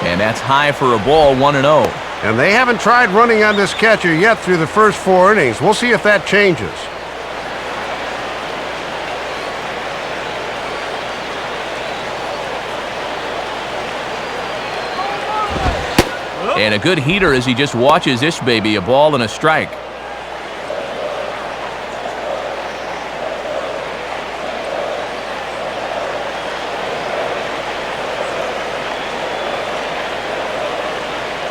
And that's high for a ball, 1-0. And they haven't tried running on this catcher yet through the first 4 innings. We'll see if that changes. And a good heater as he just watches this baby, a ball and a strike.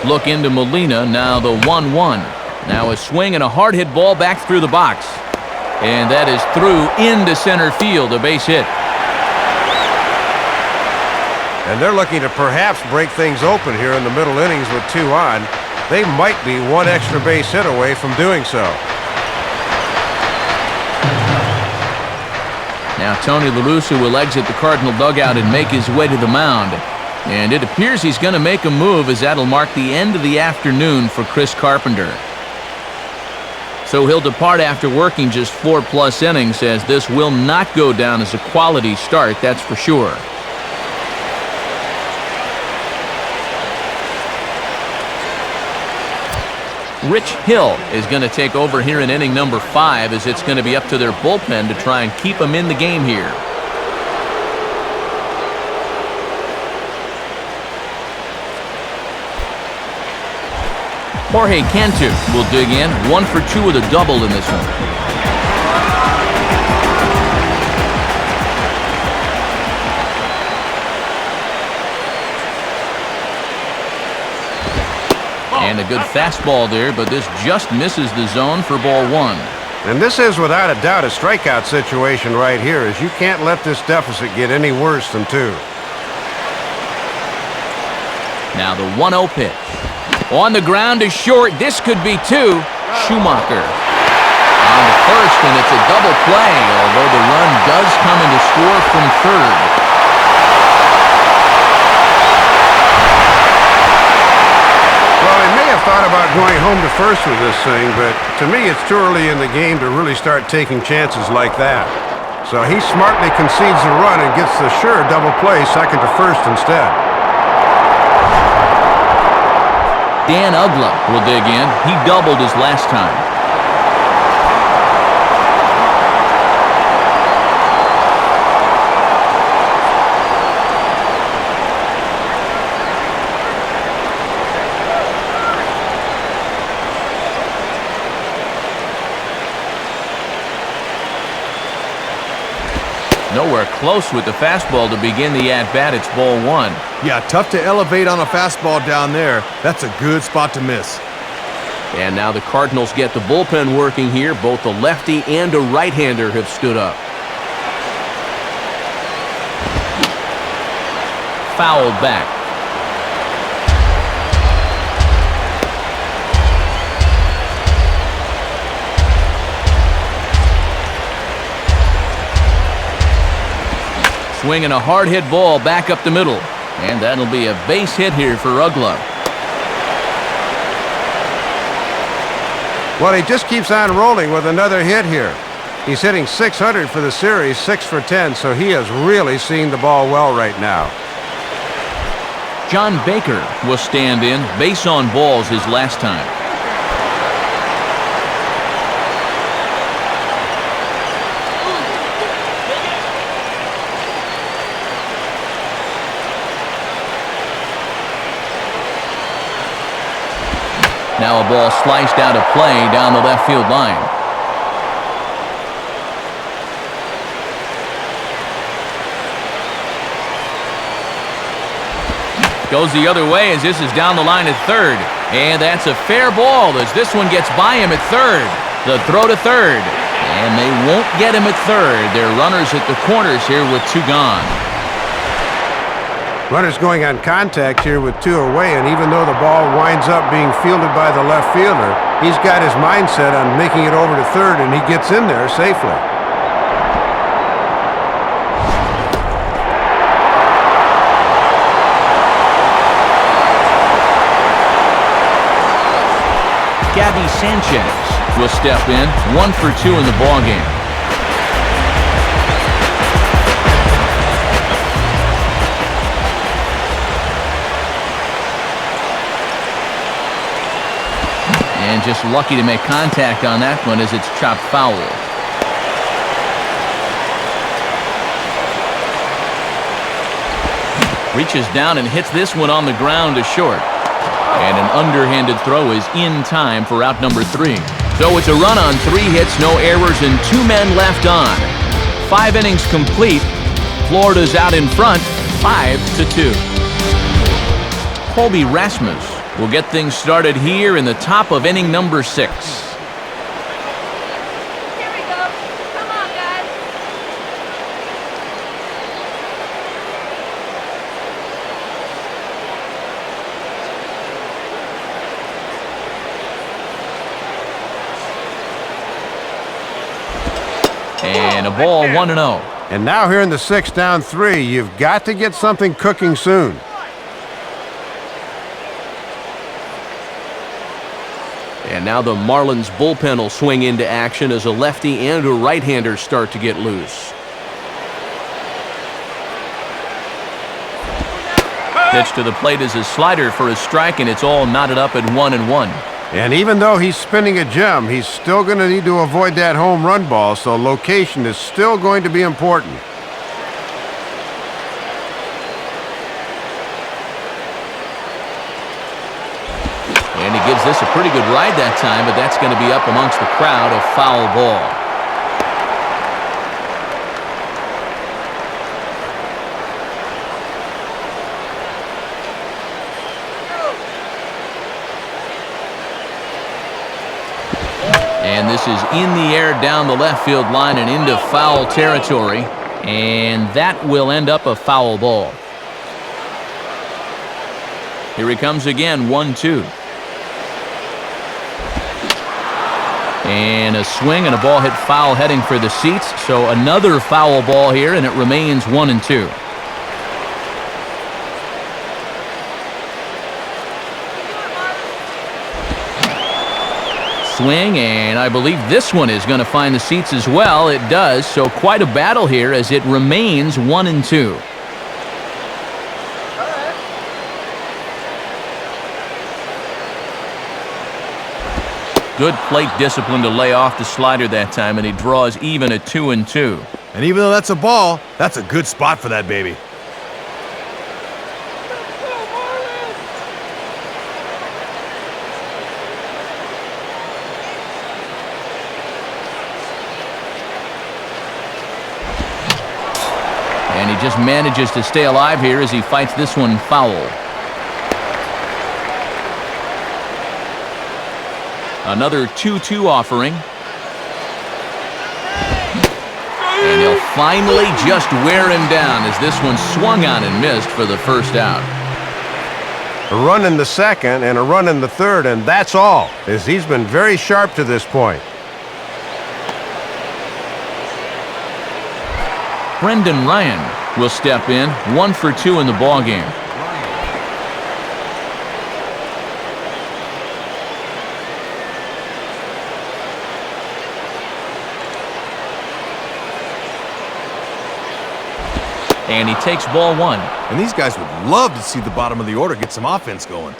Look into Molina, now the 1-1. Now a swing and a hard hit ball back through the box. And that is through into center field, a base hit. And they're looking to perhaps break things open here in the middle innings with 2 on. They might be 1 extra base hit away from doing so. Now Tony La Russa will exit the Cardinal dugout and make his way to the mound. And it appears he's going to make a move, as that'll mark the end of the afternoon for Chris Carpenter. So he'll depart after working just 4+ innings, as this will not go down as a quality start, that's for sure. Rich Hill is going to take over here in inning number 5, as it's going to be up to their bullpen to try and keep them in the game here. Jorge Cantu will dig in, 1 for 2 with a double in this one. And a good fastball there, but this just misses the zone for ball 1. And this is without a doubt a strikeout situation right here, as you can't let this deficit get any worse than 2. Now the 1-0 pitch. On the ground is short. This could be 2. Schumacher on the first, and it's a double play, although the run does come in to score from third. Well, he may have thought about going home to first with this thing, but to me it's too early in the game to really start taking chances like that. So he smartly concedes the run and gets the sure double play second to first instead. Dan Uggla will dig in. He doubled his last time. Nowhere close with the fastball to begin the at-bat. It's ball one. Yeah, tough to elevate on a fastball down there. That's a good spot to miss. And now the Cardinals get the bullpen working here. Both a lefty and a right-hander have stood up. Fouled back. Swinging a hard hit ball back up the middle. And that'll be a base hit here for Uggla. Well, he just keeps on rolling with another hit here. He's hitting .600 for the series, 6 for 10, so he is really seeing the ball well right now. John Baker will stand in. Base on balls his last time. Now a ball sliced out of play down the left field line. Goes the other way as this is down the line at third. And that's a fair ball as this one gets by him at third. The throw to third. And they won't get him at third. They're runners at the corners here with two gone. Runners going on contact here with 2 away, and even though the ball winds up being fielded by the left fielder, he's got his mindset on making it over to third, and he gets in there safely. Gabby Sanchez will step in, 1 for 2 in the ballgame. And just lucky to make contact on that one as it's chopped foul. Reaches down and hits this one on the ground to short. And an underhanded throw is in time for out number 3. So it's a run on 3 hits, no errors, and 2 men left on. 5 innings complete. Florida's out in front, 5-2. Colby Rasmus will get things started here in the top of inning number 6. Here we go. Come on, guys. And a ball 1-0. And now here in the 6th, down 3, you've got to get something cooking soon. And now the Marlins bullpen will swing into action as a lefty and a right-hander start to get loose. Pitch to the plate is a slider for a strike, and it's all knotted up at 1-1. And even though he's spinning a gem, he's still going to need to avoid that home run ball, so location is still going to be important. And he gives this a pretty good ride that time, but that's going to be up amongst the crowd, a foul ball. And this is in the air down the left field line and into foul territory. And that will end up a foul ball. Here he comes again, 1-2. And a swing and a ball hit foul heading for the seats. So another foul ball here, and it remains 1-2. Swing, and I believe this one is going to find the seats as well. It does, so quite a battle here as it remains 1-2. Good plate discipline to lay off the slider that time, and he draws even at 2-2. And even though that's a ball, that's a good spot for that baby. just manages to stay alive here as he fights this one foul. Another 2-2 offering. And he'll finally just wear him down as this one swung on and missed for the first out. A run in the second and a run in the third, and that's all, as he's been very sharp to this point. Brendan Ryan will step in, 1 for 2 in the ballgame. And he takes ball 1. And these guys would love to see the bottom of the order get some offense going.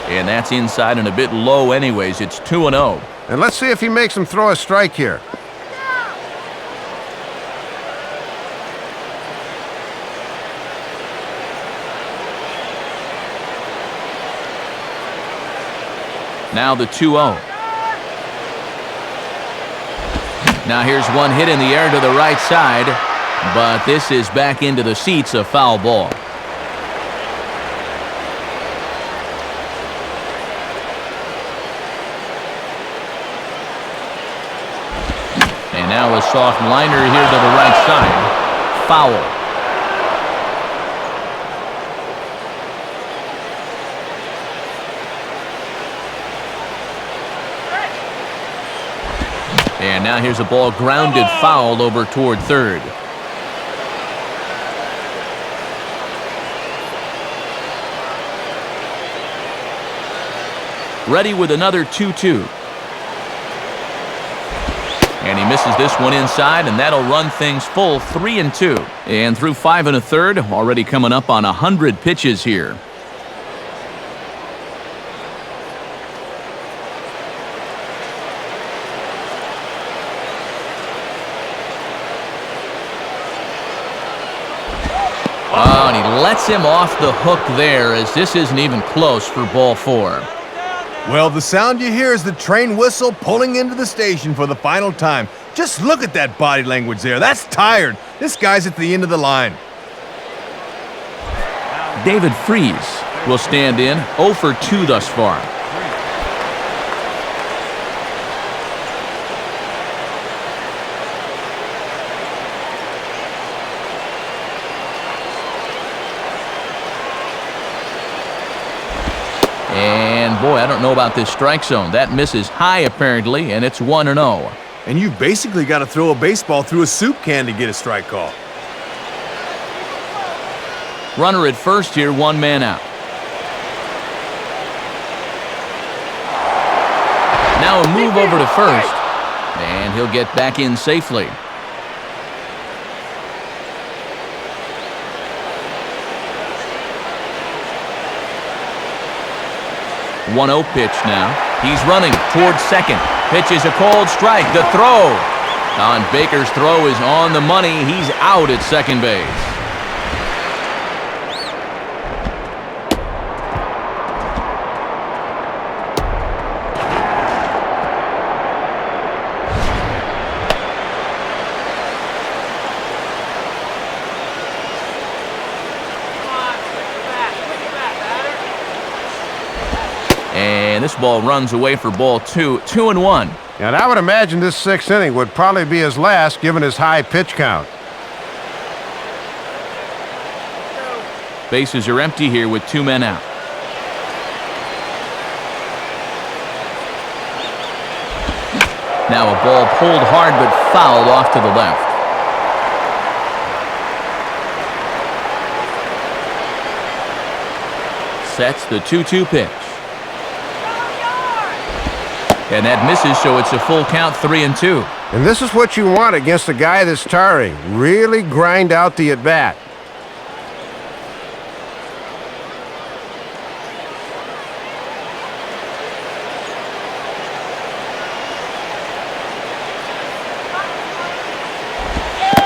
And that's inside and a bit low anyways. It's 2-0. And let's see if he makes him throw a strike here. Now the 2-0. Now here's one hit in the air to the right side, but this is back into the seats, a foul ball. And now a soft liner here to the right side. Foul. And now here's a ball grounded foul over toward third. Ready with another 2-2. And he misses this one inside, and that'll run things full 3-2. And through 5 1/3, already coming up on 100 pitches here. Oh, and he lets him off the hook there as this isn't even close for ball 4. Well, the sound you hear is the train whistle pulling into the station for the final time. Just look at that body language there. That's tired. This guy's at the end of the line. David Freese will stand in, 0 for 2 thus far. And boy, I don't know about this strike zone. That misses high apparently, and it's 1-0. And you've basically got to throw a baseball through a soup can to get a strike call. Runner at first here, 1 man out. Now a move over to first, and he'll get back in safely. .1-0 pitch now. He's running towards second. Pitch is a cold strike. The throw. And Baker's throw is on the money. He's out at second base. And this ball runs away for ball 2. 2-1. And I would imagine this 6th inning would probably be his last, given his high pitch count. Bases are empty here with 2 men out. Now a ball pulled hard but fouled off to the left. Sets the 2-2 pitch. And that misses, so it's a full count, 3-2. And this is what you want against a guy that's tiring. Really grind out the at-bat.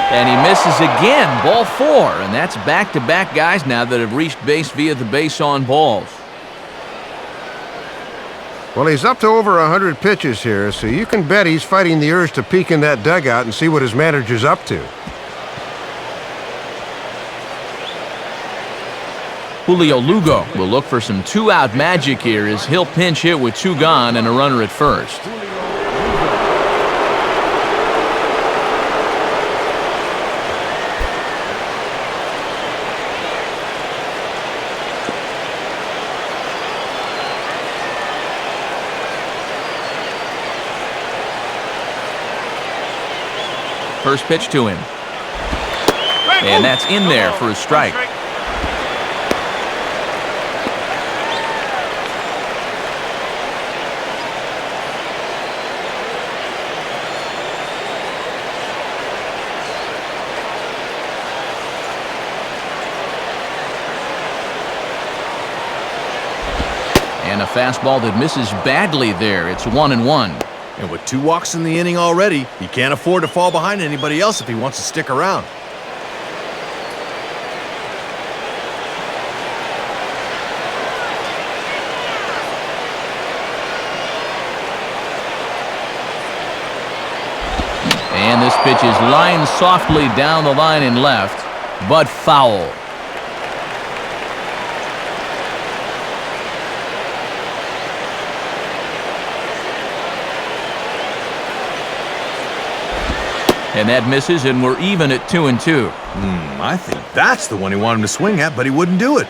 And he misses again, ball 4, and that's back-to-back guys now that have reached base via the base on balls. Well, he's up to over 100 pitches here, so you can bet he's fighting the urge to peek in that dugout and see what his manager's up to. Julio Lugo will look for some two-out magic here as he'll pinch hit with 2 gone and a runner at first. First pitch to him. And that's in there for a strike. And a fastball that misses badly there. It's 1-1. And with 2 walks in the inning already, he can't afford to fall behind anybody else if he wants to stick around. And this pitch is lined softly down the line and left, but foul. And that misses, and we're even at 2-2. I think that's the one he wanted him to swing at, but he wouldn't do it.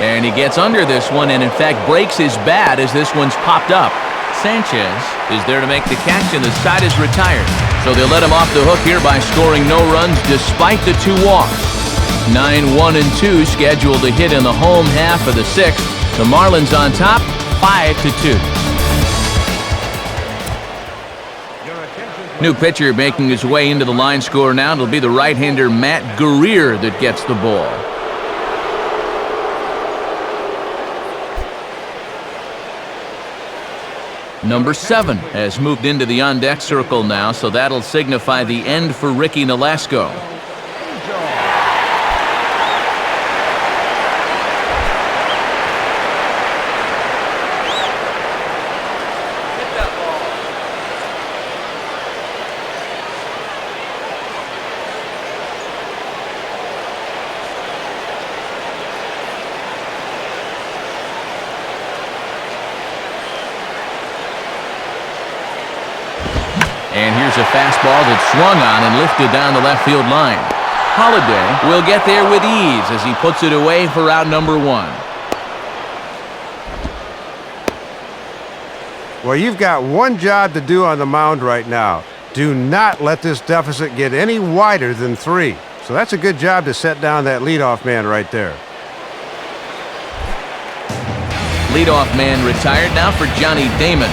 And he gets under this one and, in fact, breaks his bat as this one's popped up. Sanchez is there to make the catch, and the side is retired. So they'll let him off the hook here by scoring no runs despite the 2 walks. 9-1-2 scheduled to hit in the home half of the 6th. The Marlins on top, 5-2. New pitcher making his way into the line score now. It'll be the right-hander Matt Guerrier that gets the ball. Number 7 has moved into the on-deck circle now, so that'll signify the end for Ricky Nolasco. And here's a fastball that's swung on and lifted down the left field line. Holiday will get there with ease as he puts it away for out number 1. Well, you've got one job to do on the mound right now. Do not let this deficit get any wider than 3. So that's a good job to set down that leadoff man right there. Leadoff man retired now for Johnny Damon.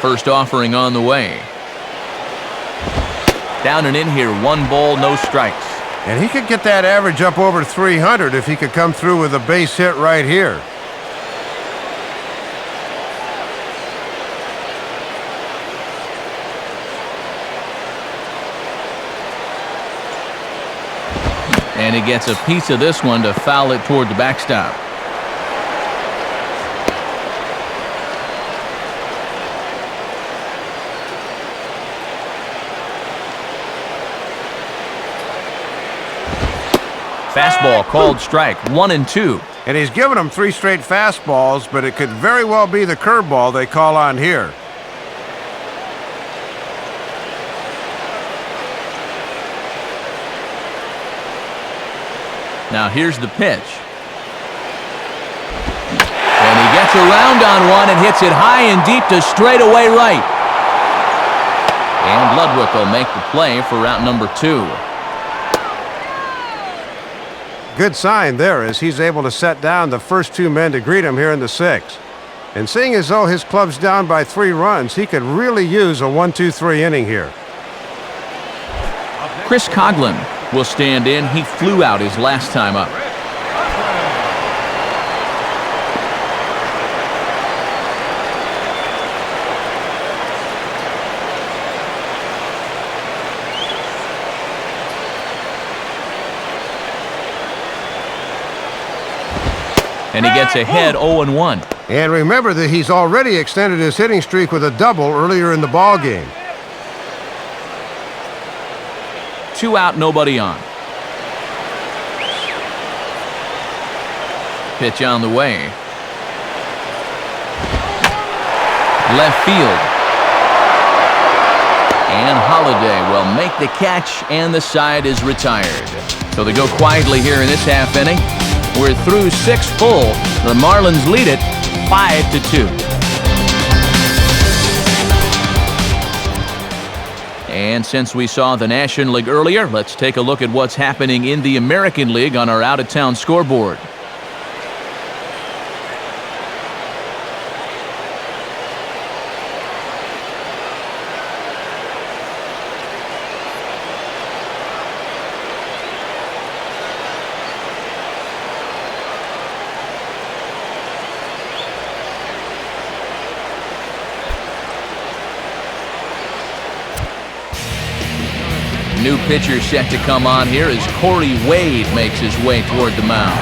First offering on the way. Down and in here, 1 ball, no strikes. And he could get that average up over 300 if he could come through with a base hit right here. And he gets a piece of this one to foul it toward the backstop. Fastball called strike, 1-2. And he's given them 3 straight fastballs, but it could very well be the curveball they call on here. Now here's the pitch. And he gets around on one and hits it high and deep to straightaway right. And Ludwig will make the play for route number 2. Good sign there as he's able to set down the first 2 men to greet him here in the 6th. And seeing as though his club's down by 3 runs, he could really use a 1-2-3 inning here. Chris Coughlin will stand in. He flew out his last time up. And he gets ahead 0-1. And remember that he's already extended his hitting streak with a double earlier in the ball game. 2 out, nobody on. Pitch on the way. Left field. And Holiday will make the catch, and the side is retired. So they go quietly here in this half inning. We're through 6 full. The Marlins lead it 5-2. And since we saw the National League earlier, let's take a look at what's happening in the American League on our out-of-town scoreboard. New pitcher set to come on here as Corey Wade makes his way toward the mound.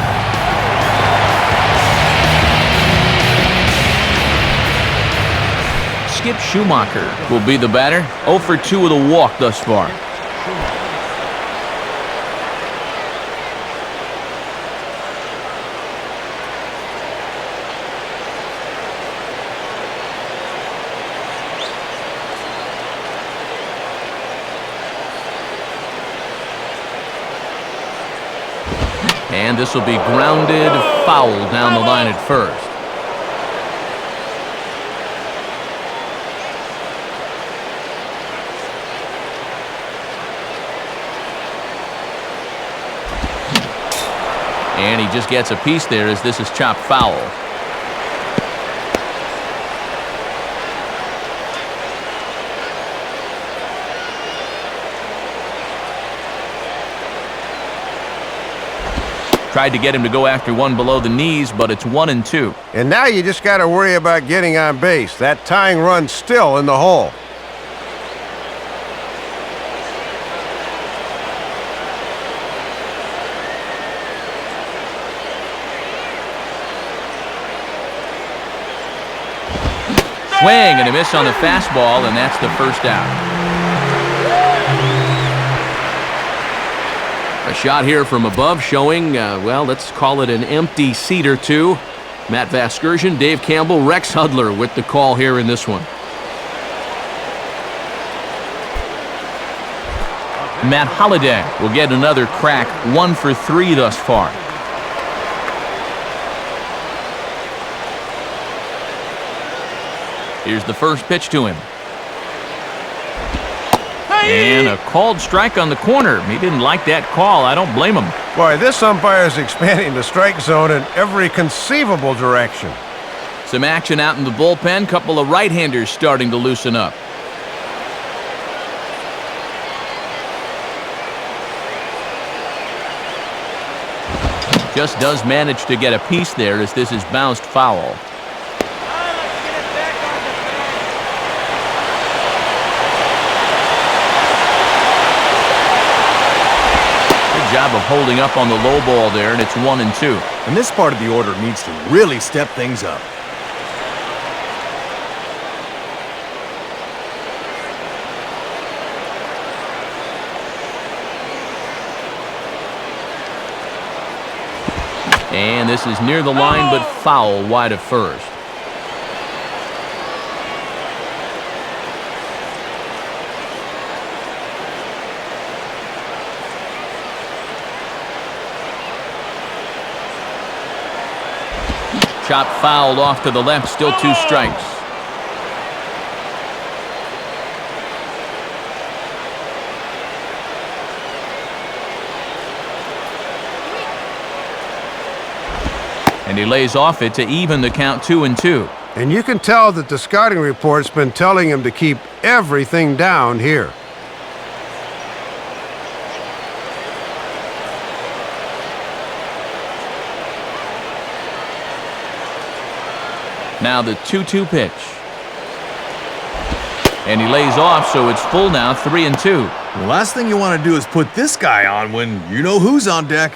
Skip Schumacher will be the batter. 0 for 2 with a walk thus far. And this will be grounded foul down the line at first. And he just gets a piece there as this is chopped foul. Tried to get him to go after one below the knees, but it's 1-2. And now you just got to worry about getting on base. That tying run's still in the hole. Swing and a miss on the fastball, and that's the first out. A shot here from above showing, well, let's call it an empty seat or two. Matt Vasgersian, Dave Campbell, Rex Hudler with the call here in this one. Matt Holiday will get another crack, 1 for 3 thus far. Here's the first pitch to him. And a called strike on the corner. He didn't like that call. I don't blame him. Boy, this umpire is expanding the strike zone in every conceivable direction. Some action out in the bullpen. Couple of right-handers starting to loosen up. Just does manage to get a piece there as this is bounced foul. Job of holding up on the low ball there, and it's 1-2. And this part of the order needs to really step things up. And this is near the line, but foul wide of first. Chop fouled off to the left, still 2 strikes. And he lays off it to even the count 2-2. And you can tell that the scouting report's been telling him to keep everything down here. Now the 2-2 pitch. And he lays off, so it's full now, 3-2. The last thing you want to do is put this guy on when you know who's on deck.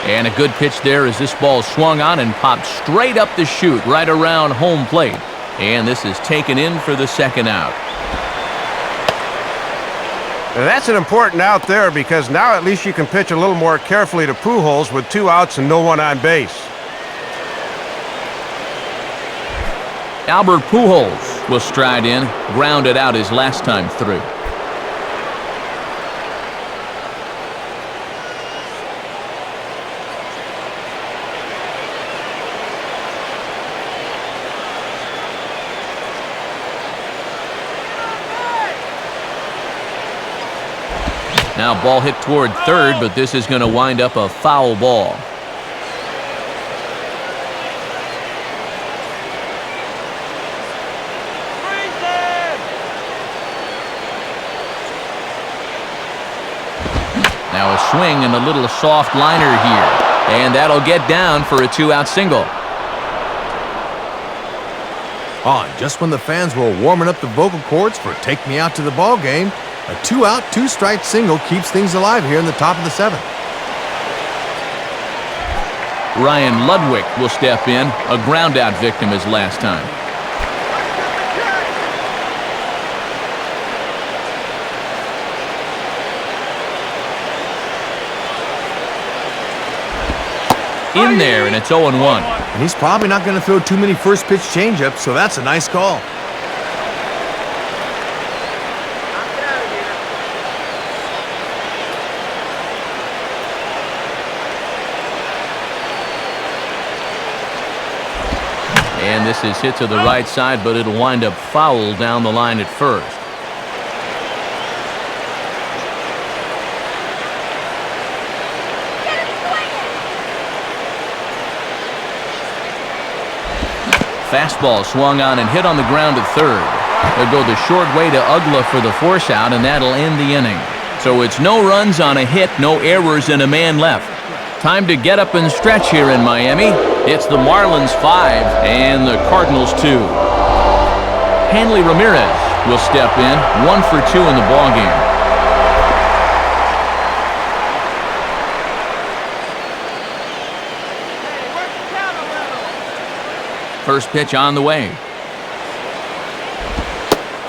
And a good pitch there as this ball swung on and popped straight up the chute right around home plate. And this is taken in for the second out. And that's an important out there because now at least you can pitch a little more carefully to Pujols with 2 outs and no one on base. Albert Pujols will stride in, grounded out his last time through. Now ball hit toward third, but this is going to wind up a foul ball. Now a swing and a little soft liner here. And that'll get down for a 2-out single. Oh, just when the fans were warming up the vocal cords for Take Me Out to the Ball Game, a 2-out, 2-strike single keeps things alive here in the top of the 7th. Ryan Ludwig will step in, a ground-out victim his last time. In there, and it's 0-1. And he's probably not going to throw too many first-pitch changeups, so that's a nice call. And this is hit to the right side, but it'll wind up foul down the line at first. Fastball swung on and hit on the ground at third. They'll go the short way to Ugla for the force out, and that'll end the inning. So it's no runs on a hit, no errors, and a man left. Time to get up and stretch here in Miami. It's the Marlins 5 and the Cardinals 2. Hanley Ramirez will step in, 1 for 2 in the ballgame. First pitch on the way.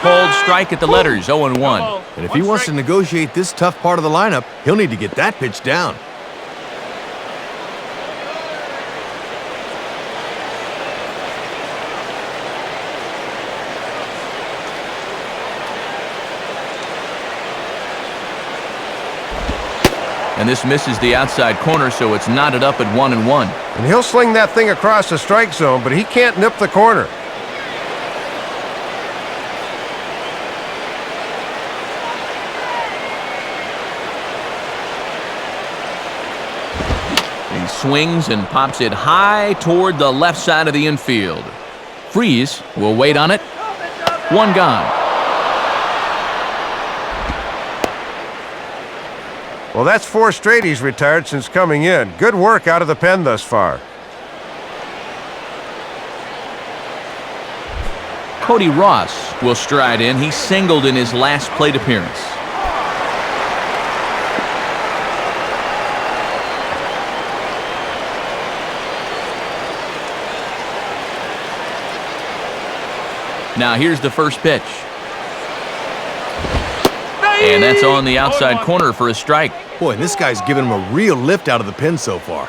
Cold strike at the letters, 0-1. And if he wants to negotiate this tough part of the lineup, he'll need to get that pitch down. And this misses the outside corner, so it's knotted up at 1-1. And he'll sling that thing across the strike zone, but he can't nip the corner. He swings and pops it high toward the left side of the infield. Freeze will wait on it. 1 gone. Well, that's 4 straight he's retired since coming in. Good work out of the pen thus far. Cody Ross will stride in. He singled in his last plate appearance. Now here's the first pitch. And that's on the outside corner for a strike. Boy, this guy's giving him a real lift out of the pen so far.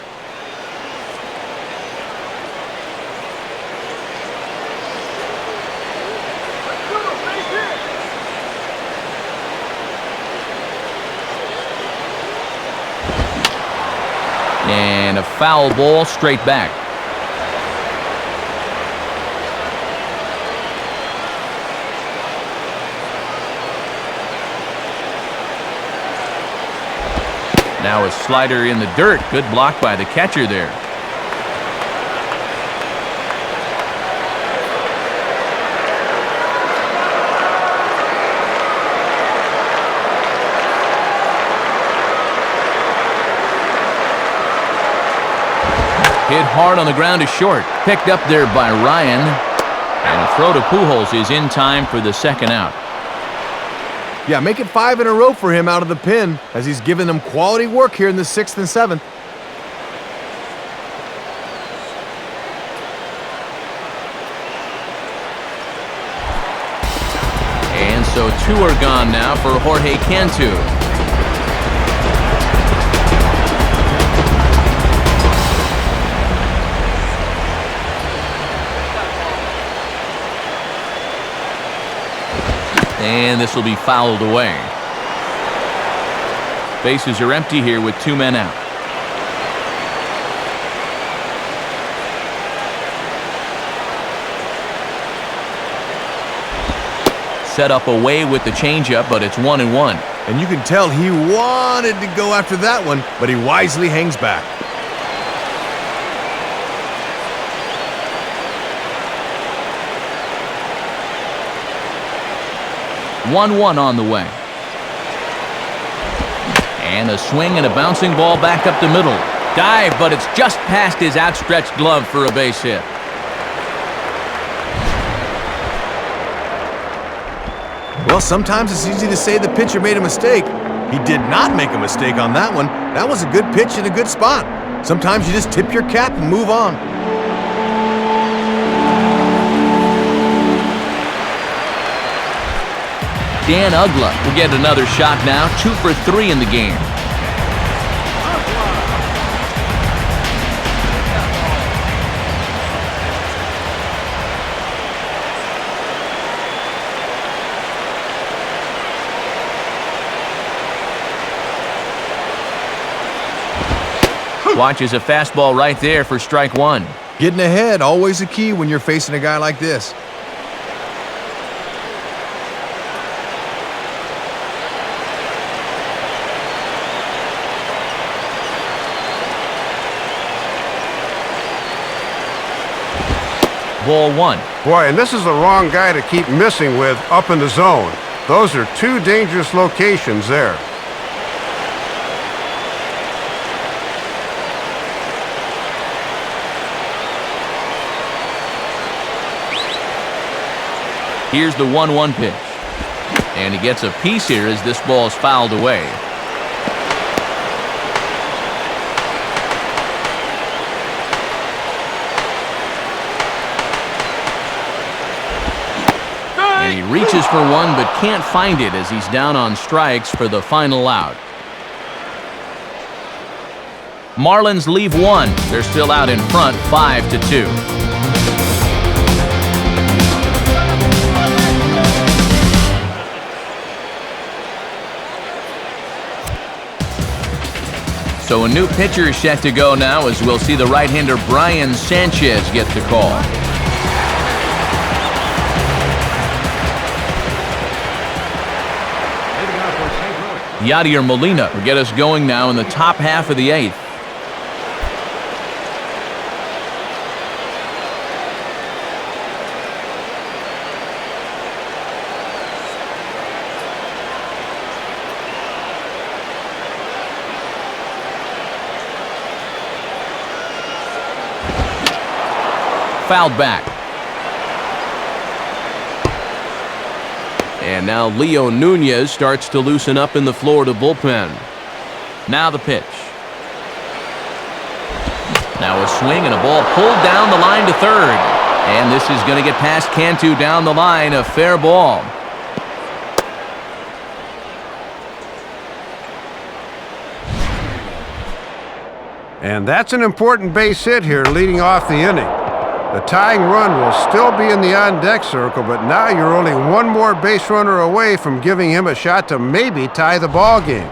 And a foul ball straight back. Now a slider in the dirt. Good block by the catcher there. Hit hard on the ground to short. Picked up there by Ryan. And a throw to Pujols is in time for the second out. Yeah, make it 5 in a row for him out of the pen, as he's given them quality work here in the 6th and 7th. And so 2 are gone now for Jorge Cantu. And this will be fouled away. Bases are empty here with 2 men out. Set up away with the changeup, but it's 1-1. And you can tell he wanted to go after that one, but he wisely hangs back. One on the way. And a swing and a bouncing ball back up the middle. Dive, but it's just past his outstretched glove for a base hit. Well, sometimes it's easy to say the pitcher made a mistake. He did not make a mistake on that one. That was a good pitch in a good spot. Sometimes you just tip your cap and move on. Dan Uggla will get another shot now, 2 for 3 in the game. Watches a fastball right there for strike 1. Getting ahead, always a key when you're facing a guy like this. Ball 1. Boy, and this is the wrong guy to keep missing with up in the zone. Those are 2 dangerous locations there. Here's the 1-1 pitch. And he gets a piece here as this ball is fouled away. And he reaches for one but can't find it as he's down on strikes for the final out. Marlins leave 1. They're still out in front, 5-2. So a new pitcher is set to go now as we'll see the right-hander Brian Sanchez get the call. Yadier Molina will get us going now in the top half of the 8th. Fouled back. And now Leo Nunez starts to loosen up in the Florida bullpen. Now the pitch. Now a swing and a ball pulled down the line to third. And this is going to get past Cantu down the line, a fair ball. And that's an important base hit here leading off the inning. The tying run will still be in the on-deck circle, but now you're only 1 more base runner away from giving him a shot to maybe tie the ball game.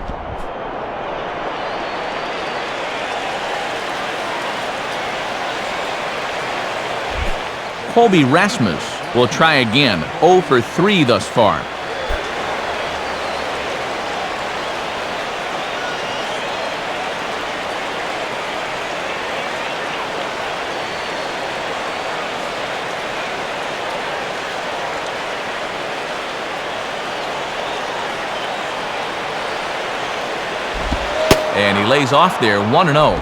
Colby Rasmus will try again, 0 for 3 thus far. he lays off there 1-0.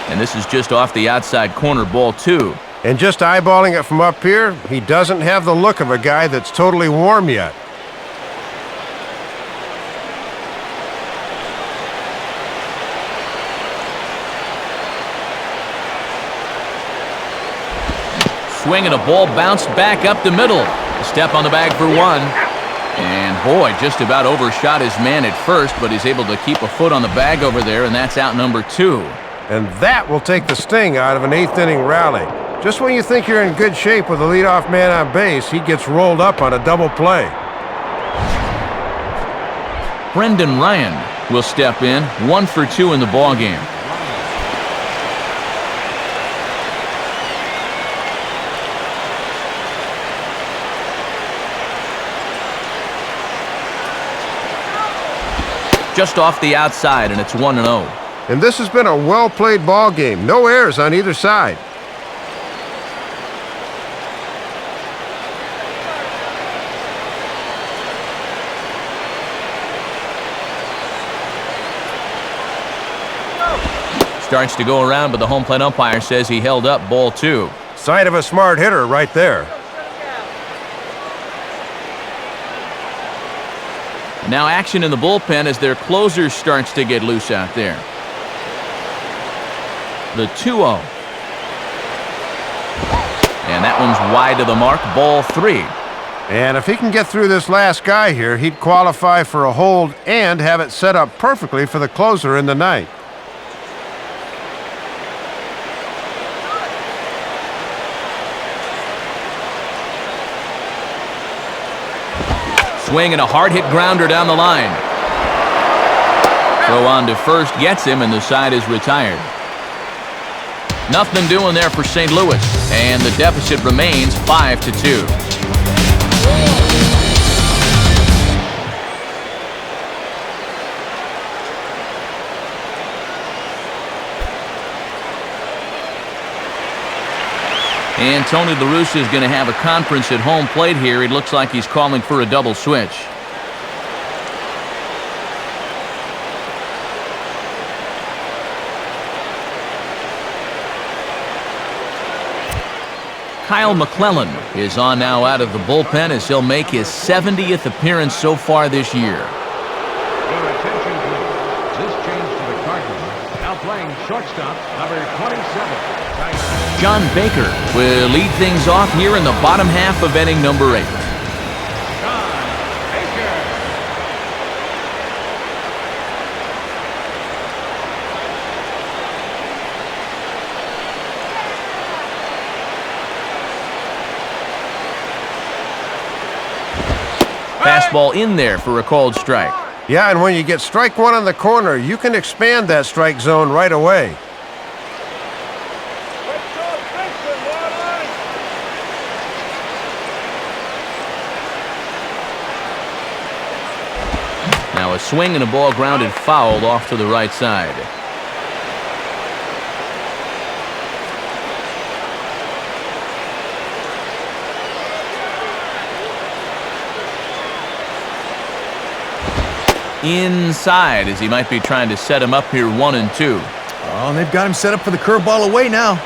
And this is just off the outside corner, ball 2. And just eyeballing it from up here, he doesn't have the look of a guy that's totally warm yet. Swing and a ball bounced back up the middle. A step on the bag for 1. And boy, just about overshot his man at first, but he's able to keep a foot on the bag over there, and that's out number 2. And that will take the sting out of an 8th inning rally. Just when you think you're in good shape with a leadoff man on base, he gets rolled up on a double play. Brendan Ryan will step in, 1 for 2 in the ballgame. Just off the outside, and it's 1-0. And this has been a well-played ball game. No errors on either side. Starts to go around, but the home plate umpire says he held up, ball 2. Sign of a smart hitter right there. Now action in the bullpen as their closer starts to get loose out there. The 2-0. And that one's wide to the mark, ball 3. And if he can get through this last guy here, he'd qualify for a hold and have it set up perfectly for the closer in the ninth. Swing and a hard-hit grounder down the line. Throw on to first gets him, and the side is retired. Nothing doing there for St. Louis, and the deficit remains 5-2. And Tony La Russa is going to have a conference at home plate here. It looks like he's calling for a double switch. Kyle McClellan is on now out of the bullpen as he'll make his 70th appearance so far this year. Your attention, please. This change to the Cardinals. Now playing shortstop, number 27. John Baker will lead things off here in the bottom half of inning number 8. Fastball in there for a called strike. Yeah, and when you get strike 1 on the corner, you can expand that strike zone right away. Now a swing and a ball grounded foul off to the right side. Inside as he might be trying to set him up here 1-2. Oh, and they've got him set up for the curveball away now.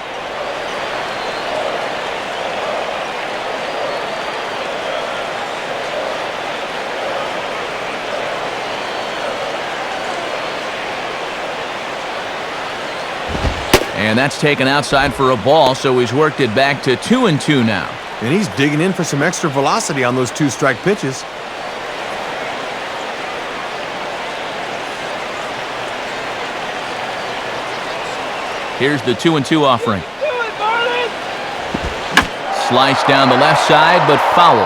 And that's taken outside for a ball, so he's worked it back to 2-2 now. And he's digging in for some extra velocity on those 2-strike pitches. Here's the 2-2 offering. Sliced down the left side, but foul.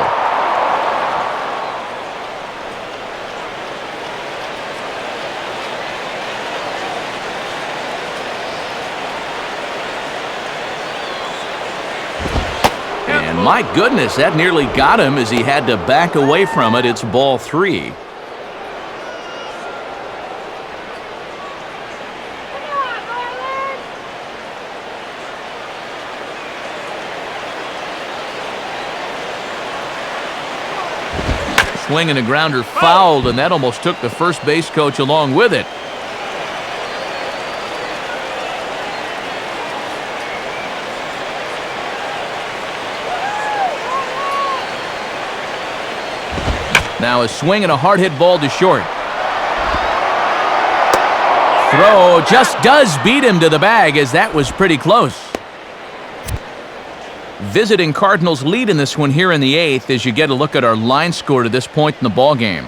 And my goodness, that nearly got him as he had to back away from it. It's ball 3. Swing and a grounder fouled, and that almost took the first base coach along with it. Now a swing and a hard hit ball to short. Throw just does beat him to the bag, as that was pretty close. Visiting Cardinals lead in this one here in the 8th as you get a look at our line score to this point in the ball game.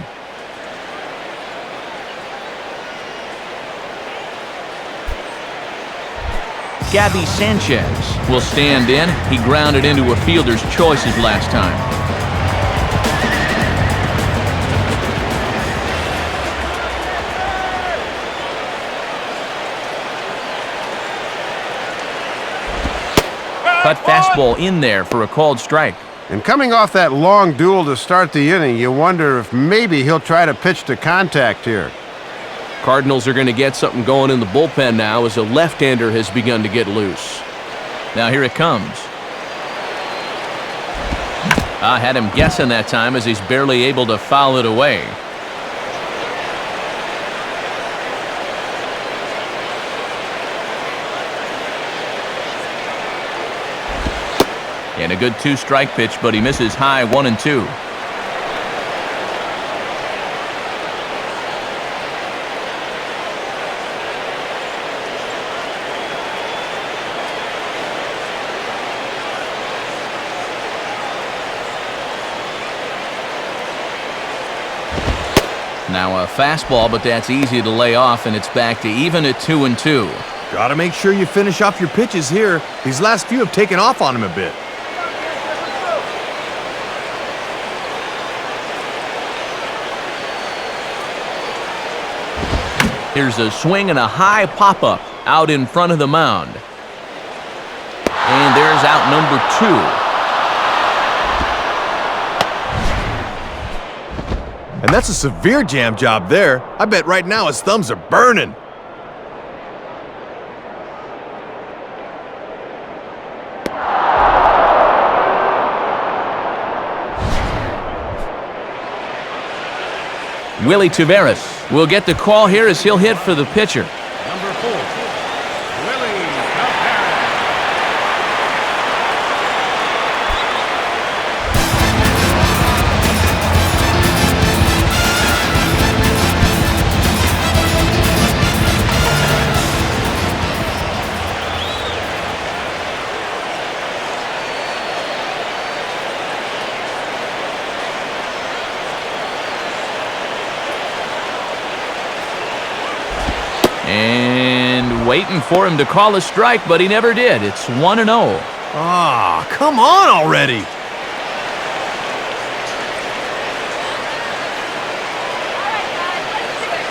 Gabby Sanchez will stand in. He grounded into a fielder's choices last time. Cut fastball in there for a called strike. And coming off that long duel to start the inning, you wonder if maybe he'll try to pitch to contact here. Cardinals are going to get something going in the bullpen now as a left-hander has begun to get loose. Now here it comes. I had him guessing that time as he's barely able to foul it away. And a good 2-strike pitch, but he misses high 1-2. Now a fastball, but that's easy to lay off, and it's back to even at 2-2. Gotta make sure you finish off your pitches here. These last few have taken off on him a bit. Here's a swing and a high pop-up out in front of the mound. And there's out number 2. And that's a severe jam job there. I bet right now his thumbs are burning. Willie Taveras will get the call here as he'll hit for the pitcher. Number 4, Willie Taveras. And waiting for him to call a strike, but he never did. It's 1-0. Ah, come on already. All right, guys, let's do it.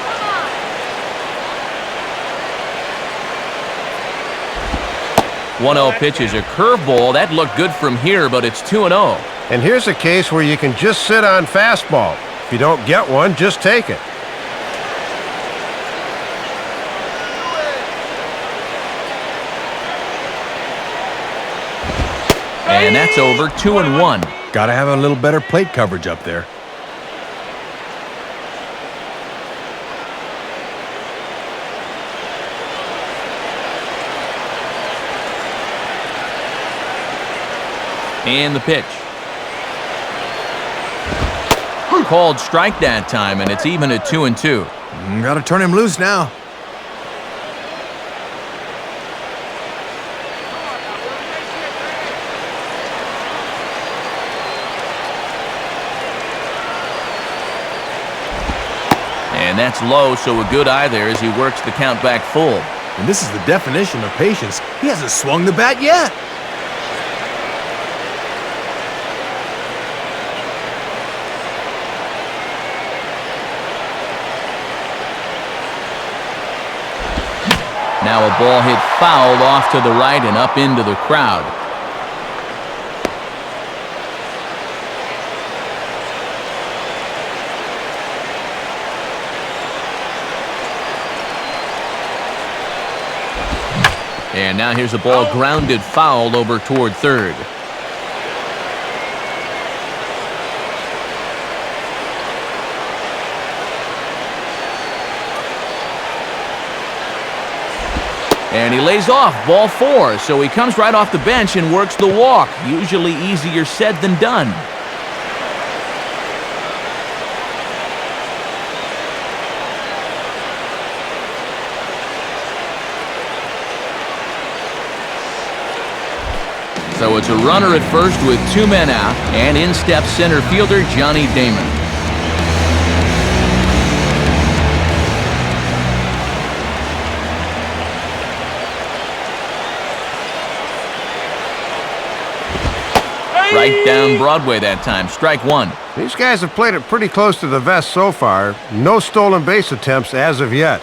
Come on. 1-0 pitch is a curveball. That looked good from here, but it's 2-0. And here's a case where you can just sit on fastball. If you don't get one, just take it. And that's over, 2-1. Gotta have a little better plate coverage up there. And the pitch. Called strike that time, and it's even at 2-2. Gotta turn him loose now. And that's low, so a good eye there as he works the count back full. And this is the definition of patience. He hasn't swung the bat yet. Now a ball hit foul off to the right and up into the crowd. And now here's a ball grounded foul over toward third. And he lays off, ball 4, so he comes right off the bench and works the walk. Usually easier said than done. So it's a runner at first with 2 men out, and in steps center fielder Johnny Damon. Right down Broadway that time, strike 1. These guys have played it pretty close to the vest so far. No stolen base attempts as of yet.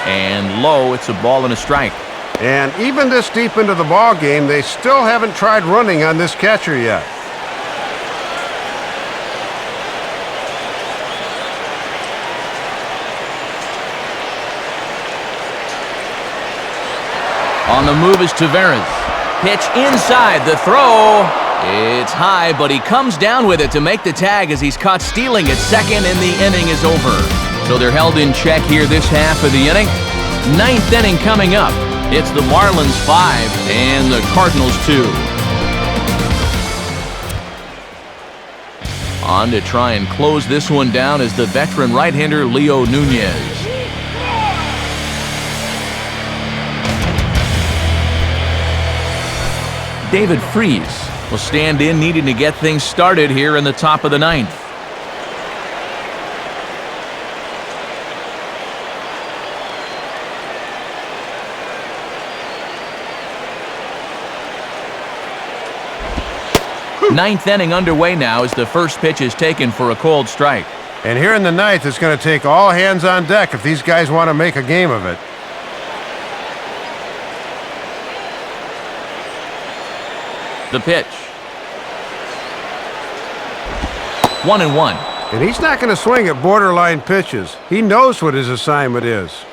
And low, it's a ball and a strike. And even this deep into the ball game, they still haven't tried running on this catcher yet. On the move is Taveras. Pitch inside, the throw. It's high, but he comes down with it to make the tag as he's caught stealing at second, and the inning is over. So they're held in check here this half of the inning. 9th inning coming up. It's the Marlins 5 and the Cardinals 2. On to try and close this one down is the veteran right-hander Leo Nunez. David Freese will stand in, needing to get things started here in the top of the 9th. Ninth inning underway now as the first pitch is taken for a cold strike. And here in the 9th, it's going to take all hands on deck if these guys want to make a game of it. The pitch. 1-1. And he's not going to swing at borderline pitches. He knows what his assignment is.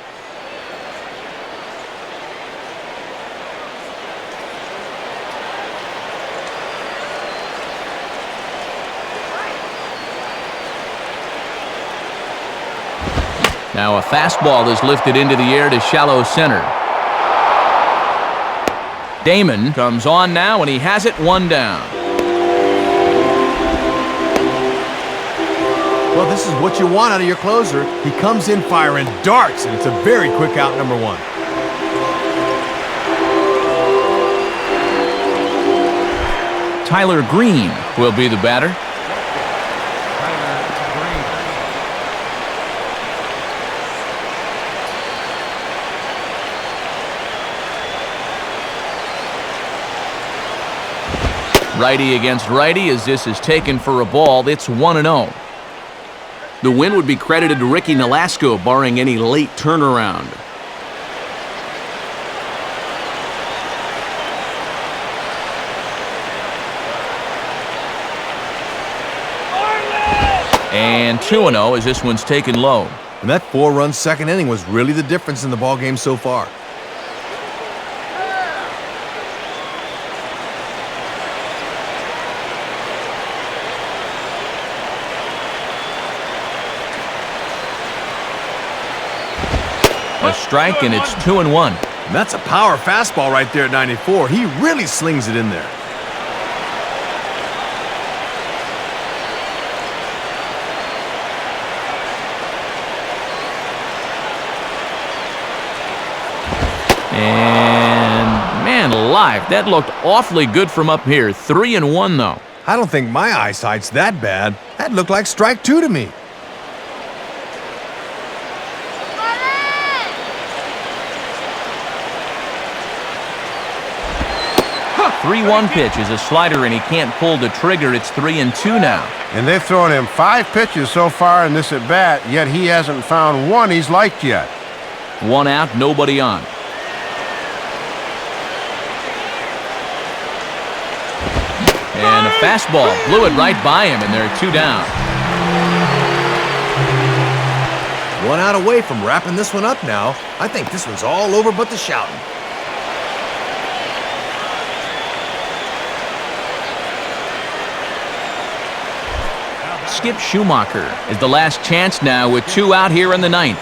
Now a fastball is lifted into the air to shallow center. Damon comes on now, and he has it 1 down. Well, this is what you want out of your closer. He comes in firing darts, and it's a very quick out, number 1. Tyler Green will be the batter. Righty against righty as this is taken for a ball. It's 1-0. The win would be credited to Ricky Nolasco, barring any late turnaround. And 2-0 as this one's taken low. And that 4-run second inning was really the difference in the ball game so far. A strike, and it's 2-1. And that's a power fastball right there at 94. He really slings it in there. And man alive, that looked awfully good from up here. 3-1 though. I don't think my eyesight's that bad. That looked like strike 2 to me. 3-1 pitch is a slider, and he can't pull the trigger. It's 3-2 now. And they've thrown him 5 pitches so far in this at-bat, yet he hasn't found one he's liked yet. 1 out, nobody on. And a fastball blew it right by him, and they're 2 down. 1 out away from wrapping this one up now. I think this one's all over but the shouting. Skip Schumacher is the last chance now with 2 out here in the 9th.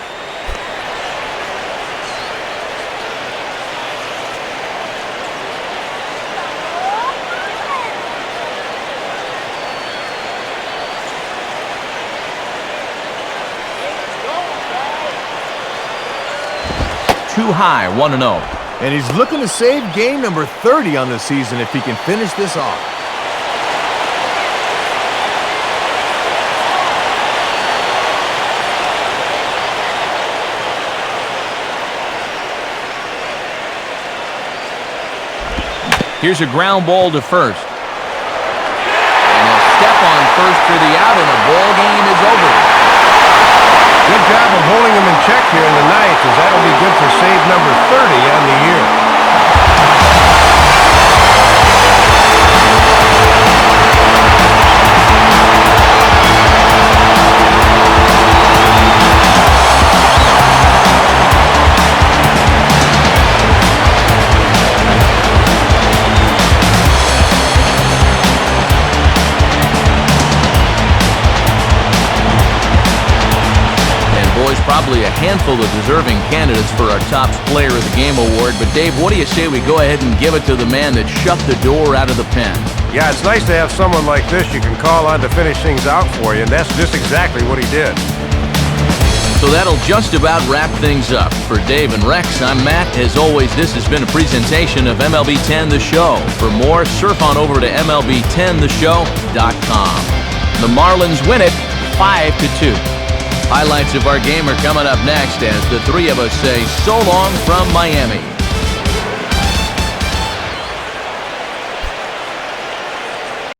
Too high, 1-0. And he's looking to save game number 30 on the season if he can finish this off. Here's a ground ball to first. And a step on first for the out, and the ball game is over. Good job of holding him in check here in the 9th, as that'll be good for save number 30 on the year. Probably a handful of deserving candidates for our top player of the game award. But Dave, what do you say we go ahead and give it to the man that shut the door out of the pen? Yeah, it's nice to have someone like this you can call on to finish things out for you, and that's just exactly what he did. So that'll just about wrap things up. For Dave and Rex, I'm Matt. As always, this has been a presentation of MLB 10 The Show. For more, surf on over to MLB10theshow.com. The Marlins win it 5-2. Highlights of our game are coming up next as the three of us say so long from Miami.